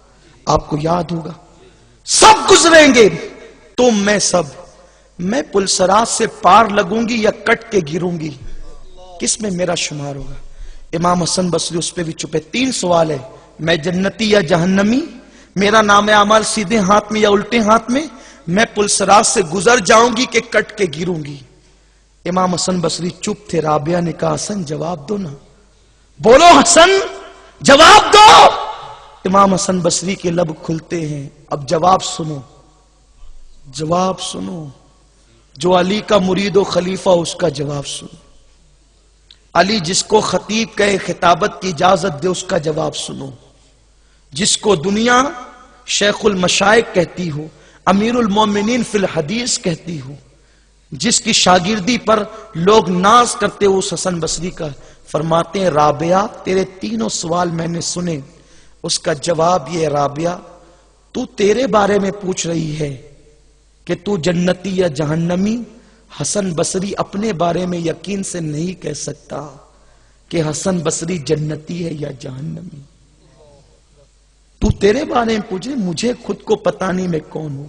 آپ کو یاد ہوگا، سب گزریں گے، تم میں سب، میں پل صراط سے پار لگوں گی یا کٹ کے گروں گی، کس میں میرا شمار ہوگا؟ امام حسن بصری اس پہ بھی چپے۔ 3 سوال ہے، میں جنتی یا جہنمی، میرا نام اعمال سیدھے ہاتھ میں یا الٹے ہاتھ میں، میں پل صراط سے گزر جاؤں گی کہ کٹ کے گروں گی؟ امام حسن بصری چپ تھے۔ رابعہ نے کہا حسن جواب دو نا، بولو حسن جواب دو۔ امام حسن بصری کے لب کھلتے ہیں، اب جواب سنو، جواب سنو، جو علی کا مرید و خلیفہ اس کا جواب سنو، علی جس کو خطیب کہے خطابت کی اجازت دے اس کا جواب سنو، جس کو دنیا شیخ المشائخ کہتی ہو، امیر المومنین فی الحدیث کہتی ہو، جس کی شاگردی پر لوگ ناز کرتے ہو، اس حسن بصری کا فرماتے ہیں رابعہ تیرے 3 سوال میں نے سنے، اس کا جواب یہ رابعہ تو تیرے بارے میں پوچھ رہی ہے کہ تو جنتی یا جہنمی، حسن بصری اپنے بارے میں یقین سے نہیں کہہ سکتا کہ حسن بصری جنتی ہے یا جہنمی، تو تیرے بارے میں پوچھے، مجھے خود کو پتا نہیں میں کون ہوں۔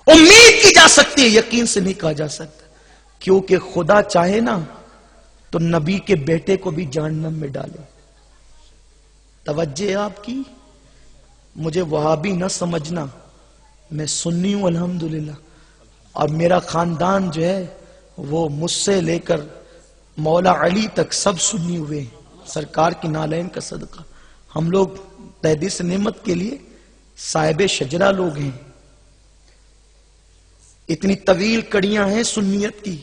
امید کی جا سکتی ہے، یقین سے نہیں کہا جا سکتا، کیونکہ خدا چاہے نا تو نبی کے بیٹے کو بھی جہنم میں ڈالے۔ توجہ آپ کی، مجھے وہابی نہ سمجھنا، میں سنی ہوں الحمدللہ، اور میرا خاندان جو ہے وہ مجھ سے لے کر مولا علی تک سب سنی ہوئے ہیں، سرکار کی نالین کا صدقہ، ہم لوگ تحدیث نعمت کے لیے صاحب شجرہ لوگ ہیں، اتنی طویل کڑیاں ہیں سنیت کی،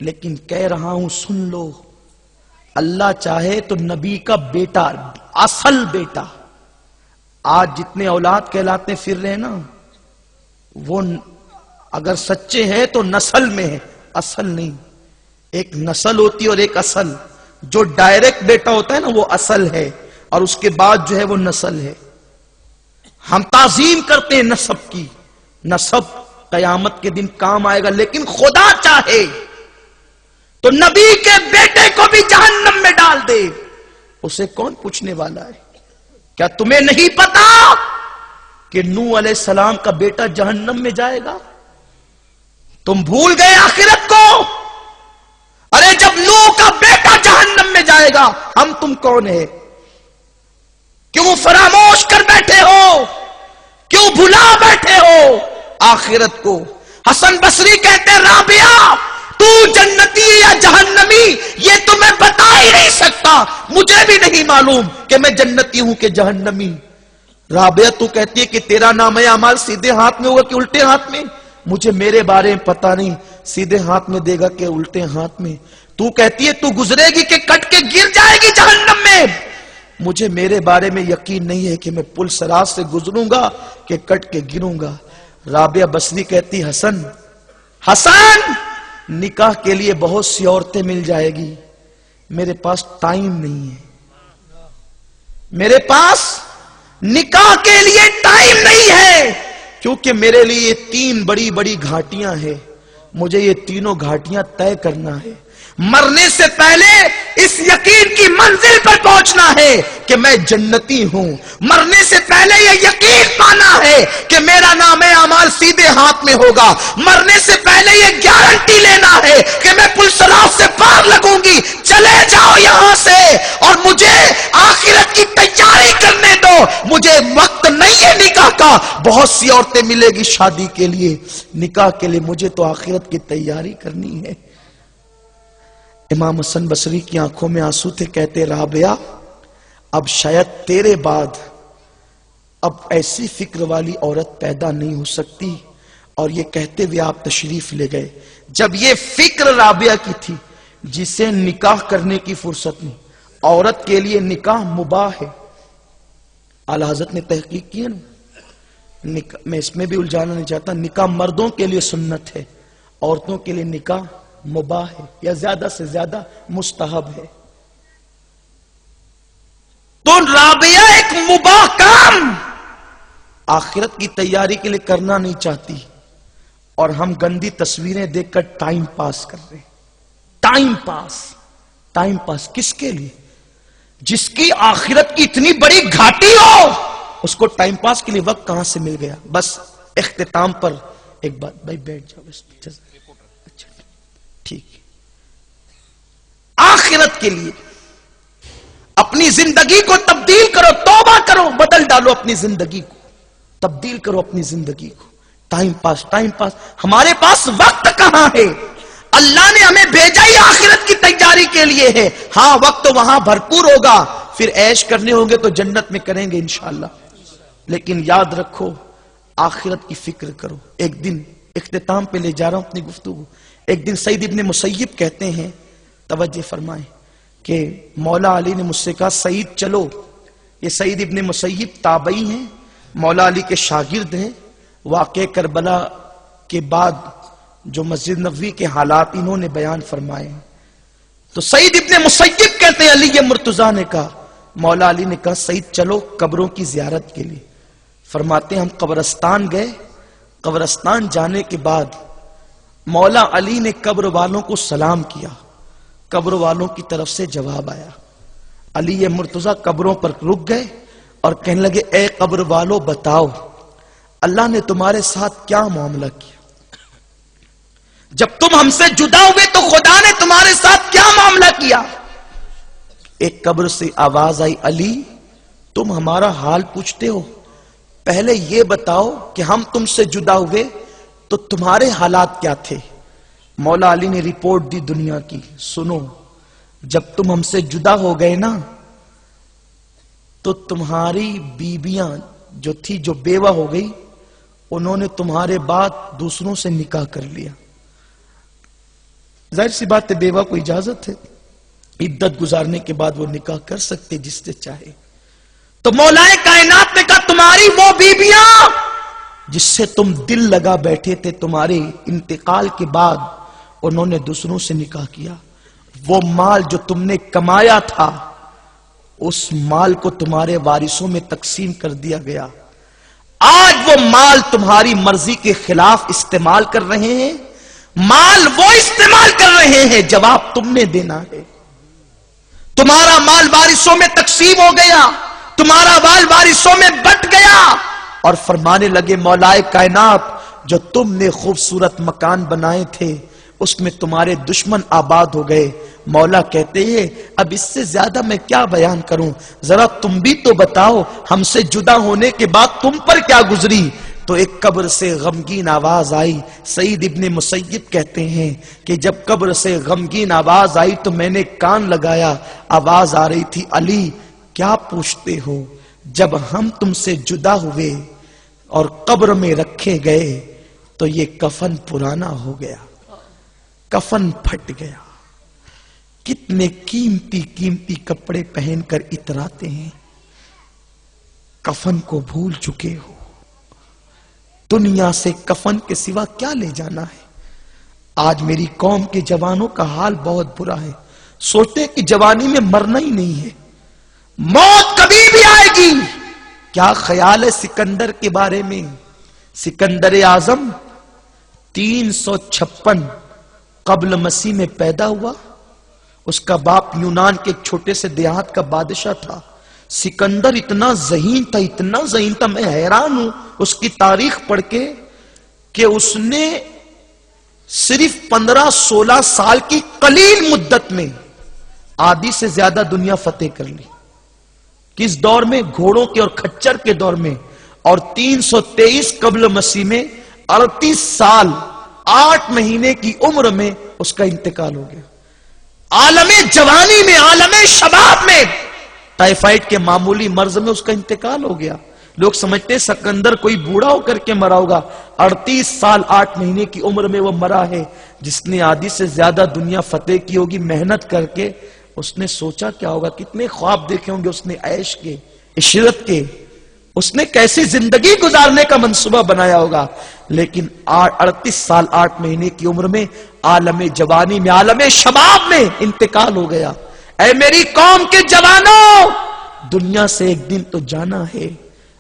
لیکن کہہ رہا ہوں سن لو، اللہ چاہے تو نبی کا بیٹا، اصل بیٹا، آج جتنے اولاد کہلاتے پھر رہے نا، وہ اگر سچے ہیں تو نسل میں ہے، اصل نہیں، ایک نسل ہوتی ہے اور ایک اصل، جو ڈائریکٹ بیٹا ہوتا ہے نا وہ اصل ہے، اور اس کے بعد جو ہے وہ نسل ہے۔ ہم تعظیم کرتے ہیں نسب کی، نسب قیامت کے دن کام آئے گا، لیکن خدا چاہے تو نبی کے بیٹے کو بھی جہنم میں ڈال دے، اسے کون پوچھنے والا ہے؟ کیا تمہیں نہیں پتا کہ نوح علیہ السلام کا بیٹا جہنم میں جائے گا؟ تم بھول گئے آخرت کو؟ ارے جب نوح کا بیٹا جہنم میں جائے گا، ہم تم کون ہیں؟ کیوں فراموش کر بیٹھے ہو؟ کیوں بھلا بیٹھے ہو آخرت کو؟ حسن بصری کہتے رابعہ تو جنتی یا جہنمی یہ تو میں بتا ہی نہیں سکتا، مجھے بھی نہیں معلوم کہ میں جنتی ہوں کہ جہنمی۔ رابعہ تو کہتی ہے کہ تیرا نام اعمال سیدھے ہاتھ میں ہوگا کہ الٹے ہاتھ میں؟ مجھے میرے بارے میں پتا نہیں، سیدھے ہاتھ میں دے گا کہ الٹے ہاتھ میں؟ تو کہتی ہے تو گزرے گی کہ کٹ کے گر جائے گی جہنم میں؟ مجھے میرے بارے میں یقین نہیں ہے کہ میں پل صراط سے گزروں گا کہ کٹ کے گروں گا۔ رابعہ بصری کہتی حسن نکاح کے لیے بہت سی عورتیں مل جائے گی، میرے پاس ٹائم نہیں ہے، میرے پاس نکاح کے لیے ٹائم نہیں ہے، کیونکہ میرے لیے یہ 3 بڑی بڑی گھاٹیاں ہیں، مجھے یہ تینوں گھاٹیاں طے کرنا ہے، مرنے سے پہلے اس یقین کی منزل پر پہنچنا ہے کہ میں جنتی ہوں، مرنے سے پہلے یہ یقین پانا ہے کہ میرا نام اعمال سیدھے ہاتھ میں ہوگا، مرنے سے پہلے یہ گارنٹی لینا ہے کہ میں پل صراط سے پار لگوں گی، چلے جاؤ یہاں سے اور مجھے آخرت کی تیاری کرنے دو، مجھے وقت نہیں ہے نکاح کا، بہت سی عورتیں ملے گی شادی کے لیے، نکاح کے لیے مجھے تو آخرت کی تیاری کرنی ہے۔ امام حسن بصری کی آنکھوں میں آنسو تھے، کہتے رابعہ اب شاید تیرے بعد اب ایسی فکر والی عورت پیدا نہیں ہو سکتی، اور یہ کہتے ہوئے آپ تشریف لے گئے۔ جب یہ فکر رابعہ کی تھی، جسے نکاح کرنے کی فرصت نہیں. عورت کے لیے نکاح مباح ہے. اعلی حضرت نے تحقیق کی ہے نا, میں اس میں بھی الجھانا نہیں چاہتا. نکاح مردوں کے لیے سنت ہے, عورتوں کے لیے نکاح مباح ہے یا زیادہ سے زیادہ مستحب ہے. تو رابعہ ایک مباح کام آخرت کی تیاری کے لیے کرنا نہیں چاہتی, اور ہم گندی تصویریں دیکھ کر ٹائم پاس کر رہے ہیں. ٹائم پاس کس کے لیے؟ جس کی آخرت کی اتنی بڑی گھاٹی ہو, اس کو ٹائم پاس کے لیے وقت کہاں سے مل گیا؟ بس اختتام پر ایک بات, بھائی بیٹھ جاؤ بس. اچھا ٹھیک ہے. آخرت کے لیے اپنی زندگی کو تبدیل کرو, توبہ کرو, بدل ڈالو اپنی زندگی کو, تبدیل کرو اپنی زندگی کو. ٹائم پاس ہمارے پاس وقت کہاں ہے؟ اللہ نے ہمیں بھیجا ہی آخرت کی تیاری کے لیے ہے. ہاں وقت وہاں بھرپور ہوگا, پھر عیش کرنے ہوں گے تو جنت میں کریں گے انشاءاللہ, لیکن یاد رکھو آخرت کی فکر کرو. ایک دن اختتام پہ لے جا رہا ہوں اپنی گفتگو. ایک دن سعید ابن مسیب کہتے ہیں, توجہ فرمائیں, کہ مولا علی نے مجھ سے کہا سعید چلو. یہ سعید ابن مسیب تابعی ہیں, مولا علی کے شاگرد ہیں. واقع کربلا کے بعد جو مسجد نبوی کے حالات انہوں نے بیان فرمائے. تو سعید ابن مسیب کہتے ہیں علی مرتضیٰ نے کہا, مولا علی نے کہا سعید چلو قبروں کی زیارت کے لیے. فرماتے ہیں ہم قبرستان گئے. قبرستان جانے کے بعد مولا علی نے قبر والوں کو سلام کیا. قبر والوں کی طرف سے جواب آیا. علی مرتضیٰ قبروں پر رک گئے اور کہنے لگے اے قبر والوں بتاؤ اللہ نے تمہارے ساتھ کیا معاملہ کیا؟ جب تم ہم سے جدا ہوئے تو خدا نے تمہارے ساتھ کیا معاملہ کیا؟ ایک قبر سے آواز آئی, علی تم ہمارا حال پوچھتے ہو, پہلے یہ بتاؤ کہ ہم تم سے جدا ہوئے تو تمہارے حالات کیا تھے؟ مولا علی نے رپورٹ دی دنیا کی, سنو جب تم ہم سے جدا ہو گئے نا تو تمہاری بیویاں جو تھی, جو بیوہ ہو گئی, انہوں نے تمہارے بعد دوسروں سے نکاح کر لیا. ظاہر سی بات ہے بیوہ کو اجازت ہے عدت گزارنے کے بعد وہ نکاح کر سکتے جس سے چاہے. تو مولا کائنات نے کہا تمہاری وہ بیویاں جس سے تم دل لگا بیٹھے تھے, تمہارے انتقال کے بعد انہوں نے دوسروں سے نکاح کیا. وہ مال جو تم نے کمایا تھا اس مال کو تمہارے وارثوں میں تقسیم کر دیا گیا. آج وہ مال تمہاری مرضی کے خلاف استعمال کر رہے ہیں. مال وہ استعمال کر رہے ہیں, جواب تم نے دینا ہے. تمہارا مال وارثوں میں تقسیم ہو گیا, تمہارا مال وارثوں میں بٹ گیا. اور فرمانے لگے مولا کائنات جو تم نے خوبصورت مکان بنائے تھے اس میں تمہارے دشمن آباد ہو گئے. مولا کہتے ہیں اب اس سے زیادہ میں کیا بیان کروں, ذرا تم بھی تو بتاؤ ہم سے جدا ہونے کے بعد تم پر کیا گزری. تو ایک قبر سے غمگین آواز آئی. سعید ابن مسیب کہتے ہیں کہ جب قبر سے غمگین آواز آئی تو میں نے کان لگایا, آواز آ رہی تھی علی کیا پوچھتے ہو, جب ہم تم سے جدا ہوئے اور قبر میں رکھے گئے تو یہ کفن پرانا ہو گیا, کفن پھٹ گیا. کتنے قیمتی قیمتی کپڑے پہن کر اتراتے ہیں, کفن کو بھول چکے ہو. دنیا سے کفن کے سوا کیا لے جانا ہے؟ آج میری قوم کے جوانوں کا حال بہت برا ہے. سوچتے کہ جوانی میں مرنا ہی نہیں ہے, موت کبھی بھی آئے گی. کیا خیال ہے سکندر کے بارے میں؟ سکندر اعظم 356 قبل مسیح میں پیدا ہوا. اس کا باپ یونان کے ایک چھوٹے سے دیہات کا بادشاہ تھا. سکندر اتنا ذہین تھا, اتنا ذہین تھا, میں حیران ہوں اس کی تاریخ پڑھ کے کہ اس نے صرف 15-16 سال کی قلیل مدت میں آدھی سے زیادہ دنیا فتح کر لی. کس دور میں؟ گھوڑوں کے اور کھچر کے دور میں. اور 323 قبل مسیح میں 38 سال 8 مہینے کی عمر میں اس کا انتقال ہو گیا. عالم جوانی میں, عالم شباب میں, ٹائیفائڈ کے معمولی مرض میں اس کا انتقال ہو گیا. لوگ سمجھتے سکندر کوئی بوڑھا ہو کر کے مرا ہوگا. 38 سال 8 مہینے کی عمر میں وہ مرا ہے. جس نے آدھی سے زیادہ دنیا فتح کی ہوگی محنت کر کے, اس نے سوچا کیا ہوگا, کتنے خواب دیکھے ہوں گے اس نے عیش کے, عشرت کے, اس نے کیسی زندگی گزارنے کا منصوبہ بنایا ہوگا. لیکن 38 سال 8 مہینے کی عمر میں عالم جوانی میں, عالم شباب میں انتقال ہو گیا. اے میری قوم کے جوانوں, دنیا سے ایک دن تو جانا ہے.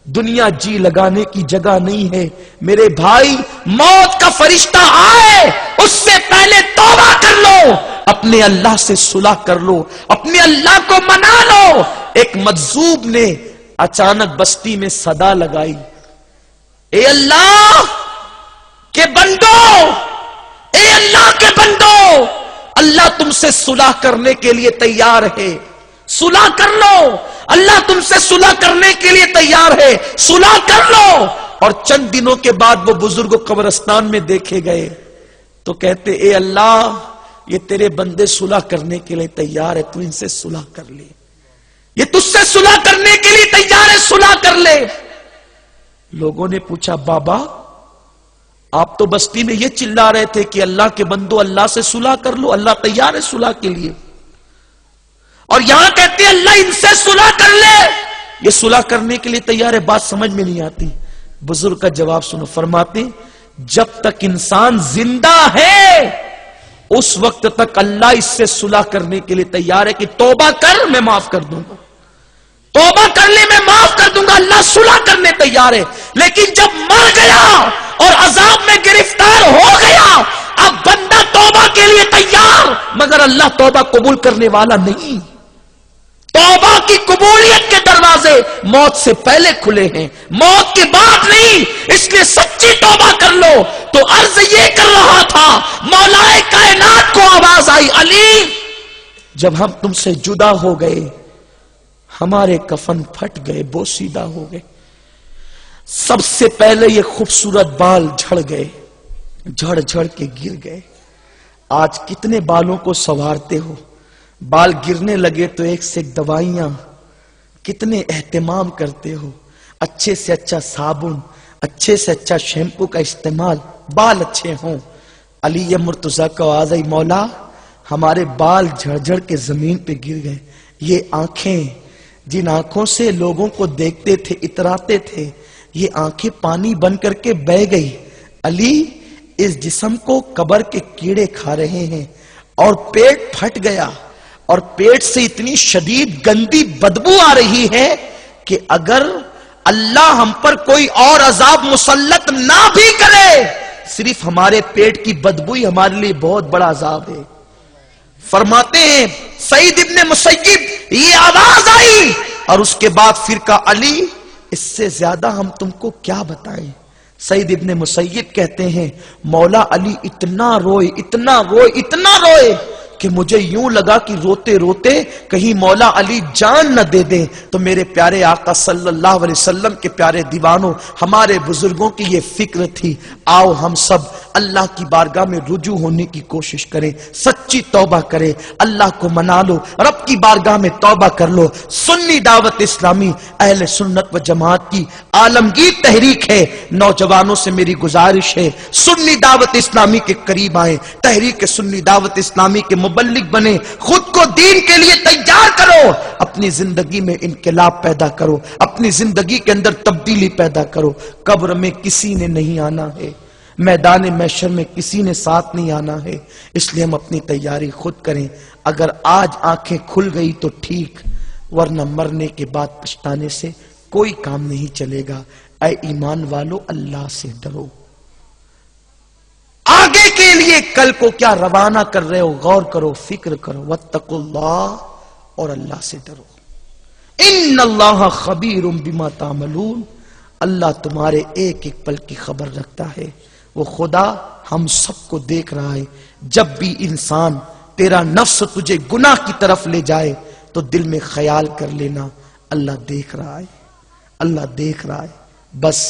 دنیا جی لگانے کی جگہ نہیں ہے میرے بھائی. موت کا فرشتہ آئے اس سے پہلے توبہ کر لو, اپنے اللہ سے صلح کر لو, اپنے اللہ کو منا لو. ایک مجذوب نے اچانک بستی میں صدا لگائی, اے اللہ کے بندو, اے اللہ کے بندو, اللہ تم سے صلح کرنے کے لیے تیار ہے, صلح کر لو. اللہ تم سے صلح کرنے کے لیے تیار ہے, صلح کر لو. اور چند دنوں کے بعد وہ بزرگ قبرستان میں دیکھے گئے تو کہتے, اے اللہ یہ تیرے بندے صلح کرنے کے لیے تیار ہے, تو ان سے صلح کر لے. یہ تجھ سے صلح کرنے کے لیے تیار ہے, صلح کر لے. لوگوں نے پوچھا, بابا آپ تو بستی میں یہ چلا رہے تھے کہ اللہ کے بندو اللہ سے صلح کر لو, اللہ تیار ہے صلح کے لیے, اور یہاں کہتے ہیں اللہ ان سے صلح کر لے, یہ صلح کرنے کے لیے تیار ہے. بات سمجھ میں نہیں آتی. بزرگ کا جواب سنو, فرماتے جب تک انسان زندہ ہے اس وقت تک اللہ اس سے صلح کرنے کے لیے تیار ہے کہ توبہ کر میں معاف کر دوں گا, توبہ کر لے میں معاف کر دوں گا. اللہ صلح کرنے تیار ہے. لیکن جب مر گیا اور عذاب میں گرفتار ہو گیا, اب بندہ توبہ کے لیے تیار, مگر اللہ توبہ قبول کرنے والا نہیں. توبہ کی قبولیت کے دروازے موت سے پہلے کھلے ہیں, موت کے بعد نہیں. اس لیے سچی توبہ کر لو. تو عرض یہ کر رہا تھا, مولا کائنات کو آواز آئی, علی جب ہم تم سے جدا ہو گئے ہمارے کفن پھٹ گئے, بوسیدہ ہو گئے. سب سے پہلے یہ خوبصورت بال جھڑ گئے, جھڑ جھڑ کے گر گئے. آج کتنے بالوں کو سنوارتے ہو, بال گرنے لگے تو ایک سے ایک دوائیاں, کتنے اہتمام کرتے ہو, اچھے سے اچھا صابن, اچھے سے اچھا شیمپو کا استعمال, بال اچھے ہوں. علی مرتضیٰ کو آواز آئی, مولا ہمارے بال جھڑ جھڑ کے زمین پہ گر گئے. یہ آنکھیں جن آنکھوں سے لوگوں کو دیکھتے تھے, اتراتے تھے, یہ آنکھیں پانی بن کر کے بہ گئی. علی اس جسم کو قبر کے کیڑے کھا رہے ہیں, اور پیٹ پھٹ گیا, اور پیٹ سے اتنی شدید گندی بدبو آ رہی ہے کہ اگر اللہ ہم پر کوئی اور عذاب مسلط نہ بھی کرے, صرف ہمارے پیٹ کی بدبو ہی ہمارے لیے بہت بڑا عذاب ہے. فرماتے ہیں سعید ابن مسیب, یہ آواز آئی اور اس کے بعد پھر کہا, علی اس سے زیادہ ہم تم کو کیا بتائیں. سعید ابن مسیب کہتے ہیں مولا علی اتنا روئے, اتنا روئے, اتنا روئے کہ مجھے یوں لگا کہ روتے روتے کہیں مولا علی جان نہ دے دیں. تو میرے پیارے آقا صلی اللہ علیہ وسلم کے پیارے دیوانوں, ہمارے بزرگوں کی یہ فکر تھی, آؤ ہم سب اللہ کی بارگاہ میں رجوع ہونے کی کوشش کریں, سچی توبہ کریں, اللہ کو منا لو, رب کی بارگاہ میں توبہ کر لو. سنی دعوت اسلامی اہل سنت و جماعت کی عالمگیر تحریک ہے. نوجوانوں سے میری گزارش ہے, سنی دعوت اسلامی کے قریب آئیں, تحریک سنی دعوت اسلامی کے مبلغ بنے, خود کو دین کے لیے تیار کرو, اپنی زندگی میں انقلاب پیدا کرو, اپنی زندگی کے اندر تبدیلی پیدا کرو. قبر میں کسی نے نہیں آنا ہے, میدان محشر میں کسی نے ساتھ نہیں آنا ہے, اس لیے ہم اپنی تیاری خود کریں. اگر آج آنکھیں کھل گئی تو ٹھیک, ورنہ مرنے کے بعد پچھتانے سے کوئی کام نہیں چلے گا. اے ایمان والو اللہ سے ڈرو, آگے کے لیے کل کو کیا روانہ کر رہے ہو غور کرو, فکر کرو. واتقوا اللہ, اور اللہ سے ڈرو. ان اللہ خبیر بما تعملون, اللہ تمہارے ایک ایک پل کی خبر رکھتا ہے. وہ خدا ہم سب کو دیکھ رہا ہے. جب بھی انسان تیرا نفس تجھے گناہ کی طرف لے جائے تو دل میں خیال کر لینا اللہ دیکھ رہا ہے, اللہ دیکھ رہا ہے. بس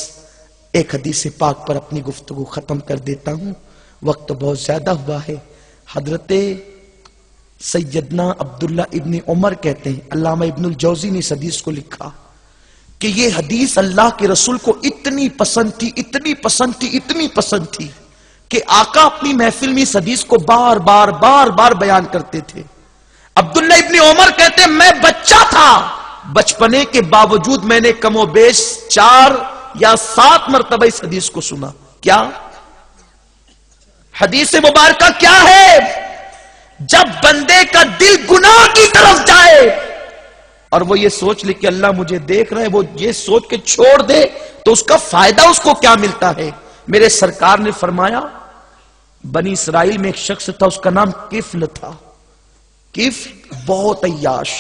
ایک حدیث پاک پر اپنی گفتگو ختم کر دیتا ہوں, وقت بہت زیادہ ہوا ہے. حضرت سیدنا عبداللہ ابن عمر کہتے ہیں, علامہ ابن الجوزی نے اس حدیث کو لکھا کہ یہ حدیث اللہ کے رسول کو اتنی پسند تھی، اتنی پسند تھی، اتنی پسند تھی کہ آقا اپنی محفل میں اس حدیث کو بار بار بیان کرتے تھے۔ عبداللہ ابن عمر کہتے ہیں میں بچہ تھا، بچپنے کے باوجود میں نے کم و بیش 4 یا 7 مرتبہ اس حدیث کو سنا۔ کیا حدیث مبارکہ کیا ہے؟ جب بندے کا دل گناہ کی طرف جائے اور وہ یہ سوچ لے کہ اللہ مجھے دیکھ رہا ہے، وہ یہ سوچ کے چھوڑ دے تو اس کا فائدہ اس کو کیا ملتا ہے؟ میرے سرکار نے فرمایا بنی اسرائیل میں ایک شخص تھا، اس کا نام کفل تھا۔ کفل بہت عیاش،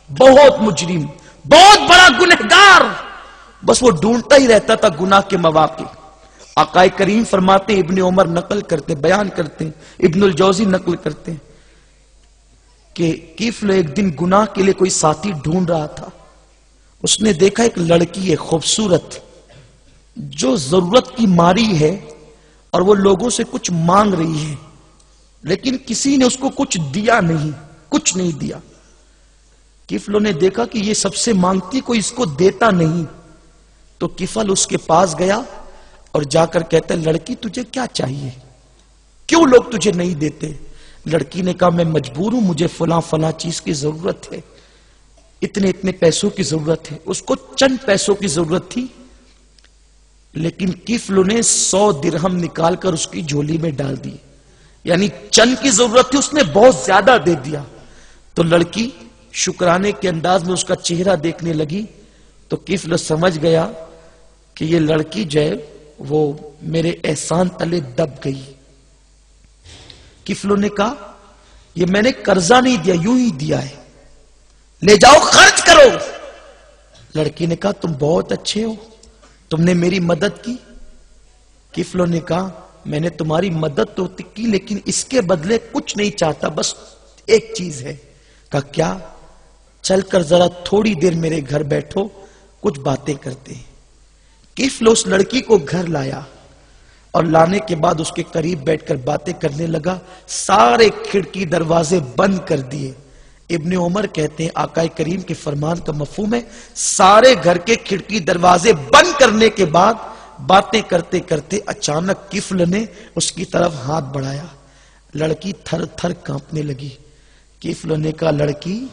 بہت مجرم، بہت بڑا گنہگار، بس وہ ڈھونڈتا ہی رہتا تھا گناہ کے مواقع۔ آقا کریم فرماتے ہیں، ابن عمر نقل کرتے، بیان کرتے ہیں، ابن الجوزی نقل کرتے ہیں کہ کفل ایک دن گناہ کے لیے کوئی ساتھی ڈھونڈ رہا تھا۔ اس نے دیکھا ایک لڑکی ہے خوبصورت، جو ضرورت کی ماری ہے اور وہ لوگوں سے کچھ مانگ رہی ہے، لیکن کسی نے اس کو کچھ دیا نہیں، کچھ نہیں دیا۔ کفل نے دیکھا کہ یہ سب سے مانگتی، کوئی اس کو دیتا نہیں، تو کفل اس کے پاس گیا اور جا کر کہتا ہے لڑکی تجھے کیا چاہیے، کیوں لوگ تجھے نہیں دیتے؟ لڑکی نے کہا میں مجبور ہوں، مجھے فلاں فلاں چیز کی ضرورت ہے، اتنے اتنے پیسوں کی ضرورت ہے۔ اس کو چند پیسوں کی ضرورت تھی، لیکن کفل نے 100 درہم نکال کر اس کی جھولی میں ڈال دی، یعنی چند کی ضرورت تھی، اس نے بہت زیادہ دے دیا۔ تو لڑکی شکرانے کے انداز میں اس کا چہرہ دیکھنے لگی، تو کفل سمجھ گیا کہ یہ لڑکی جو ہے وہ میرے احسان تلے دب گئی۔ کفل نے کہا یہ میں نے قرضہ نہیں دیا، یوں ہی دیا ہے، لے جاؤ خرچ کرو۔ لڑکی نے کہا تم بہت اچھے ہو، تم نے میری مدد کی۔ کفل نے کہا میں نے تمہاری مدد تو کی، لیکن اس کے بدلے کچھ نہیں چاہتا، بس ایک چیز ہے۔ کہا کیا؟ چل کر ذرا تھوڑی دیر میرے گھر بیٹھو، کچھ باتیں کرتے ہیں۔ کفل اس لڑکی کو گھر لایا اور لانے کے بعد اس کے قریب بیٹھ کر باتیں کرنے لگا، سارے کھڑکی دروازے بند کر دیے۔ ابن عمر کہتے ہیں آقا کریم کے فرمان کا مفہوم ہے سارے گھر کے کھڑکی دروازے بند کرنے کے بعد باتیں کرتے کرتے اچانک کفل نے اس کی طرف ہاتھ بڑھایا، لڑکی تھر تھر کانپنے لگی۔ کفل نے کہا لڑکی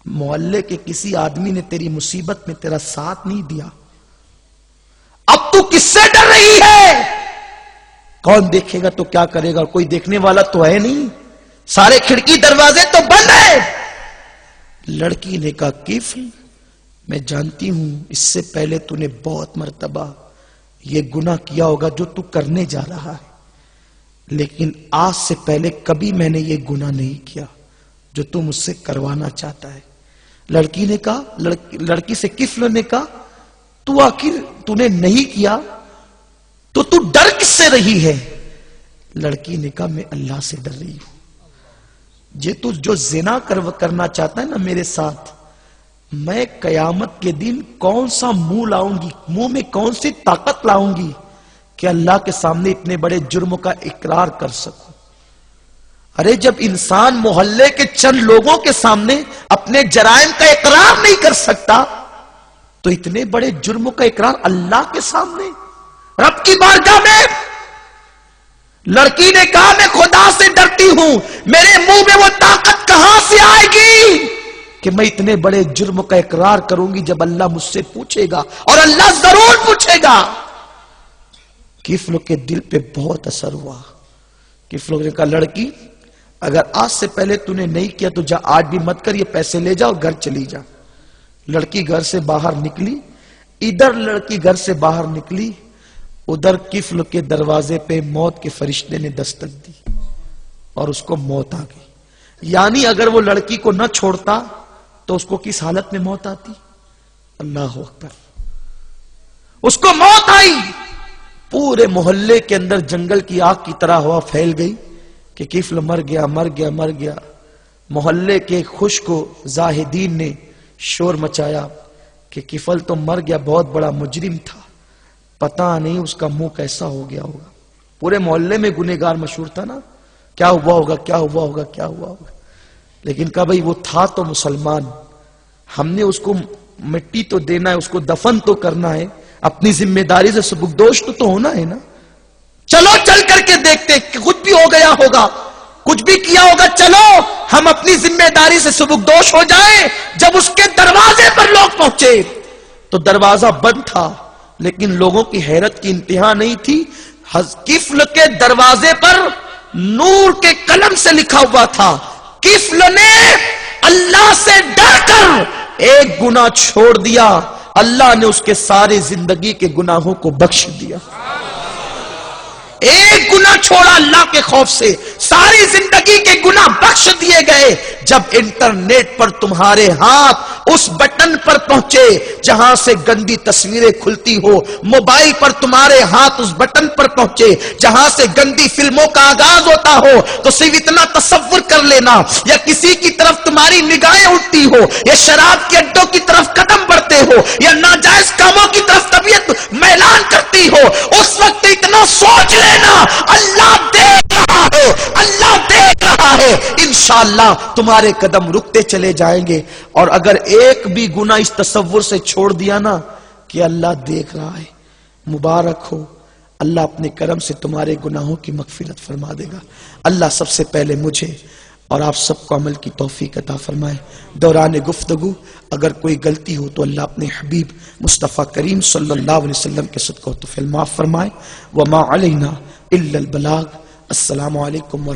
محلے کے کسی آدمی نے تیری مصیبت میں تیرا ساتھ نہیں دیا، اب تو کس سے ڈر رہی ہے؟ کون دیکھے گا تو کیا کرے گا؟ کوئی دیکھنے والا تو ہے نہیں، سارے کھڑکی دروازے تو بند ہیں۔ لڑکی نے کہا کفل میں جانتی ہوں اس سے پہلے تو نے بہت مرتبہ یہ گناہ کیا ہوگا جو تو کرنے جا رہا ہے، لیکن آج سے پہلے کبھی میں نے یہ گناہ نہیں کیا جو تو مجھ سے کروانا چاہتا ہے۔ لڑکی نے کہا، لڑکی سے کفل نے کہا تو آخر تو نے نہیں کیا تو تو ڈر کس سے رہی ہے؟ لڑکی نے کہا میں اللہ سے ڈر رہی ہوں، یہ تو جو زنا کرنا چاہتا ہے نا میرے ساتھ، میں قیامت کے دن کون سا منہ لاؤں گی، منہ میں کون سی طاقت لاؤں گی کہ اللہ کے سامنے اتنے بڑے جرم کا اقرار کر سکوں؟ ارے جب انسان محلے کے چند لوگوں کے سامنے اپنے جرائم کا اقرار نہیں کر سکتا تو اتنے بڑے جرم کا اقرار اللہ کے سامنے، رب کی بارگاہ میں؟ لڑکی نے کہا میں خدا سے ڈرتی ہوں، میرے منہ میں وہ طاقت کہاں سے آئے گی کہ میں اتنے بڑے جرم کا اقرار کروں گی جب اللہ مجھ سے پوچھے گا، اور اللہ ضرور پوچھے گا۔ کفل کے دل پہ بہت اثر ہوا۔ کفل نے کہا لڑکی اگر آج سے پہلے تو نے نہیں کیا تو جا، آج بھی مت کر، یہ پیسے لے جا اور گھر چلی جا۔ لڑکی گھر سے باہر نکلی، ادھر لڑکی گھر سے باہر نکلی، ادھر کفل کے دروازے پہ موت کے فرشتے نے دستک دی اور اس کو موت آ گئی۔ یعنی اگر وہ لڑکی کو نہ چھوڑتا تو اس کو کس حالت میں موت آتی؟ اللہ اکبر، اس کو موت آئی۔ پورے محلے کے اندر جنگل کی آگ کی طرح ہوا پھیل گئی کہ کفل مر گیا، مر گیا، مر گیا۔ محلے کے خشک و زاہدین نے شور مچایا کہ کفل تو مر گیا، بہت بڑا مجرم تھا، پتہ نہیں اس کا منہ کیسا ہو گیا ہوگا۔ پورے محلے میں گنہگار مشہور تھا نا، کیا ہوا ہوگا، کیا ہوا ہوگا، کیا ہوا ہوگا۔ لیکن کہا بھئی وہ تھا تو مسلمان، ہم نے اس کو مٹی تو دینا ہے، اس کو دفن تو کرنا ہے، اپنی ذمہ داری سے سبکدوش تو ہونا ہے نا. چلو چل کر کے دیکھتے کہ کچھ بھی ہو گیا ہوگا، کچھ بھی کیا ہوگا، چلو ہم اپنی ذمہ داری سے سبکدوش ہو جائیں. جب اس کے دروازے پر لوگ پہنچے تو دروازہ بند تھا، لیکن لوگوں کی حیرت کی انتہا نہیں تھی. کفل کے دروازے پر نور کے قلم سے لکھا ہوا تھا. کفل نے اللہ سے ڈر کر ایک گناہ چھوڑ دیا، اللہ نے اس کے سارے زندگی کے گناہوں کو بخش دیا. ایک گناہ چھوڑا اللہ کے خوف سے، ساری زندگی کے گناہ بخش دیے گئے. جب انٹرنیٹ پر تمہارے ہاتھ اس بٹن پر پہنچے جہاں سے گندی تصویریں کھلتی ہو، موبائل پر تمہارے ہاتھ اس بٹن پر پہنچے جہاں سے گندی فلموں کا آغاز ہوتا ہو، تو صرف اتنا تصور کر لینا، یا کسی کی طرف تمہاری نگاہیں اٹھتی ہو، یا شراب کے اڈوں کی طرف قدم بڑھتے ہو، یا ناجائز کاموں کی طرف طبیعت میلان کرتی ہو، اس وقت اتنا سوچ لینا اللہ دیکھ رہا ہے، اللہ دیکھ رہا ہے. انشاءاللہ تمہارے قدم رکتے چلے جائیں گے. اور اگر ایک بھی گناہ اس تصور سے چھوڑ دیا نا کہ اللہ دیکھ رہا ہے، مبارک ہو، اللہ اپنے کرم سے تمہارے گناہوں کی مغفرت فرما دے گا. اللہ سب سے پہلے مجھے اور آپ سب کو عمل کی توفیق عطا فرمائے. دوران گفتگو اگر کوئی غلطی ہو تو اللہ اپنے حبیب مصطفیٰ کریم صلی اللہ علیہ وسلم کے صدقہ و طفیل معاف فرمائے. وما علینا الا البلاغ. السلام علیکم ورحمۃ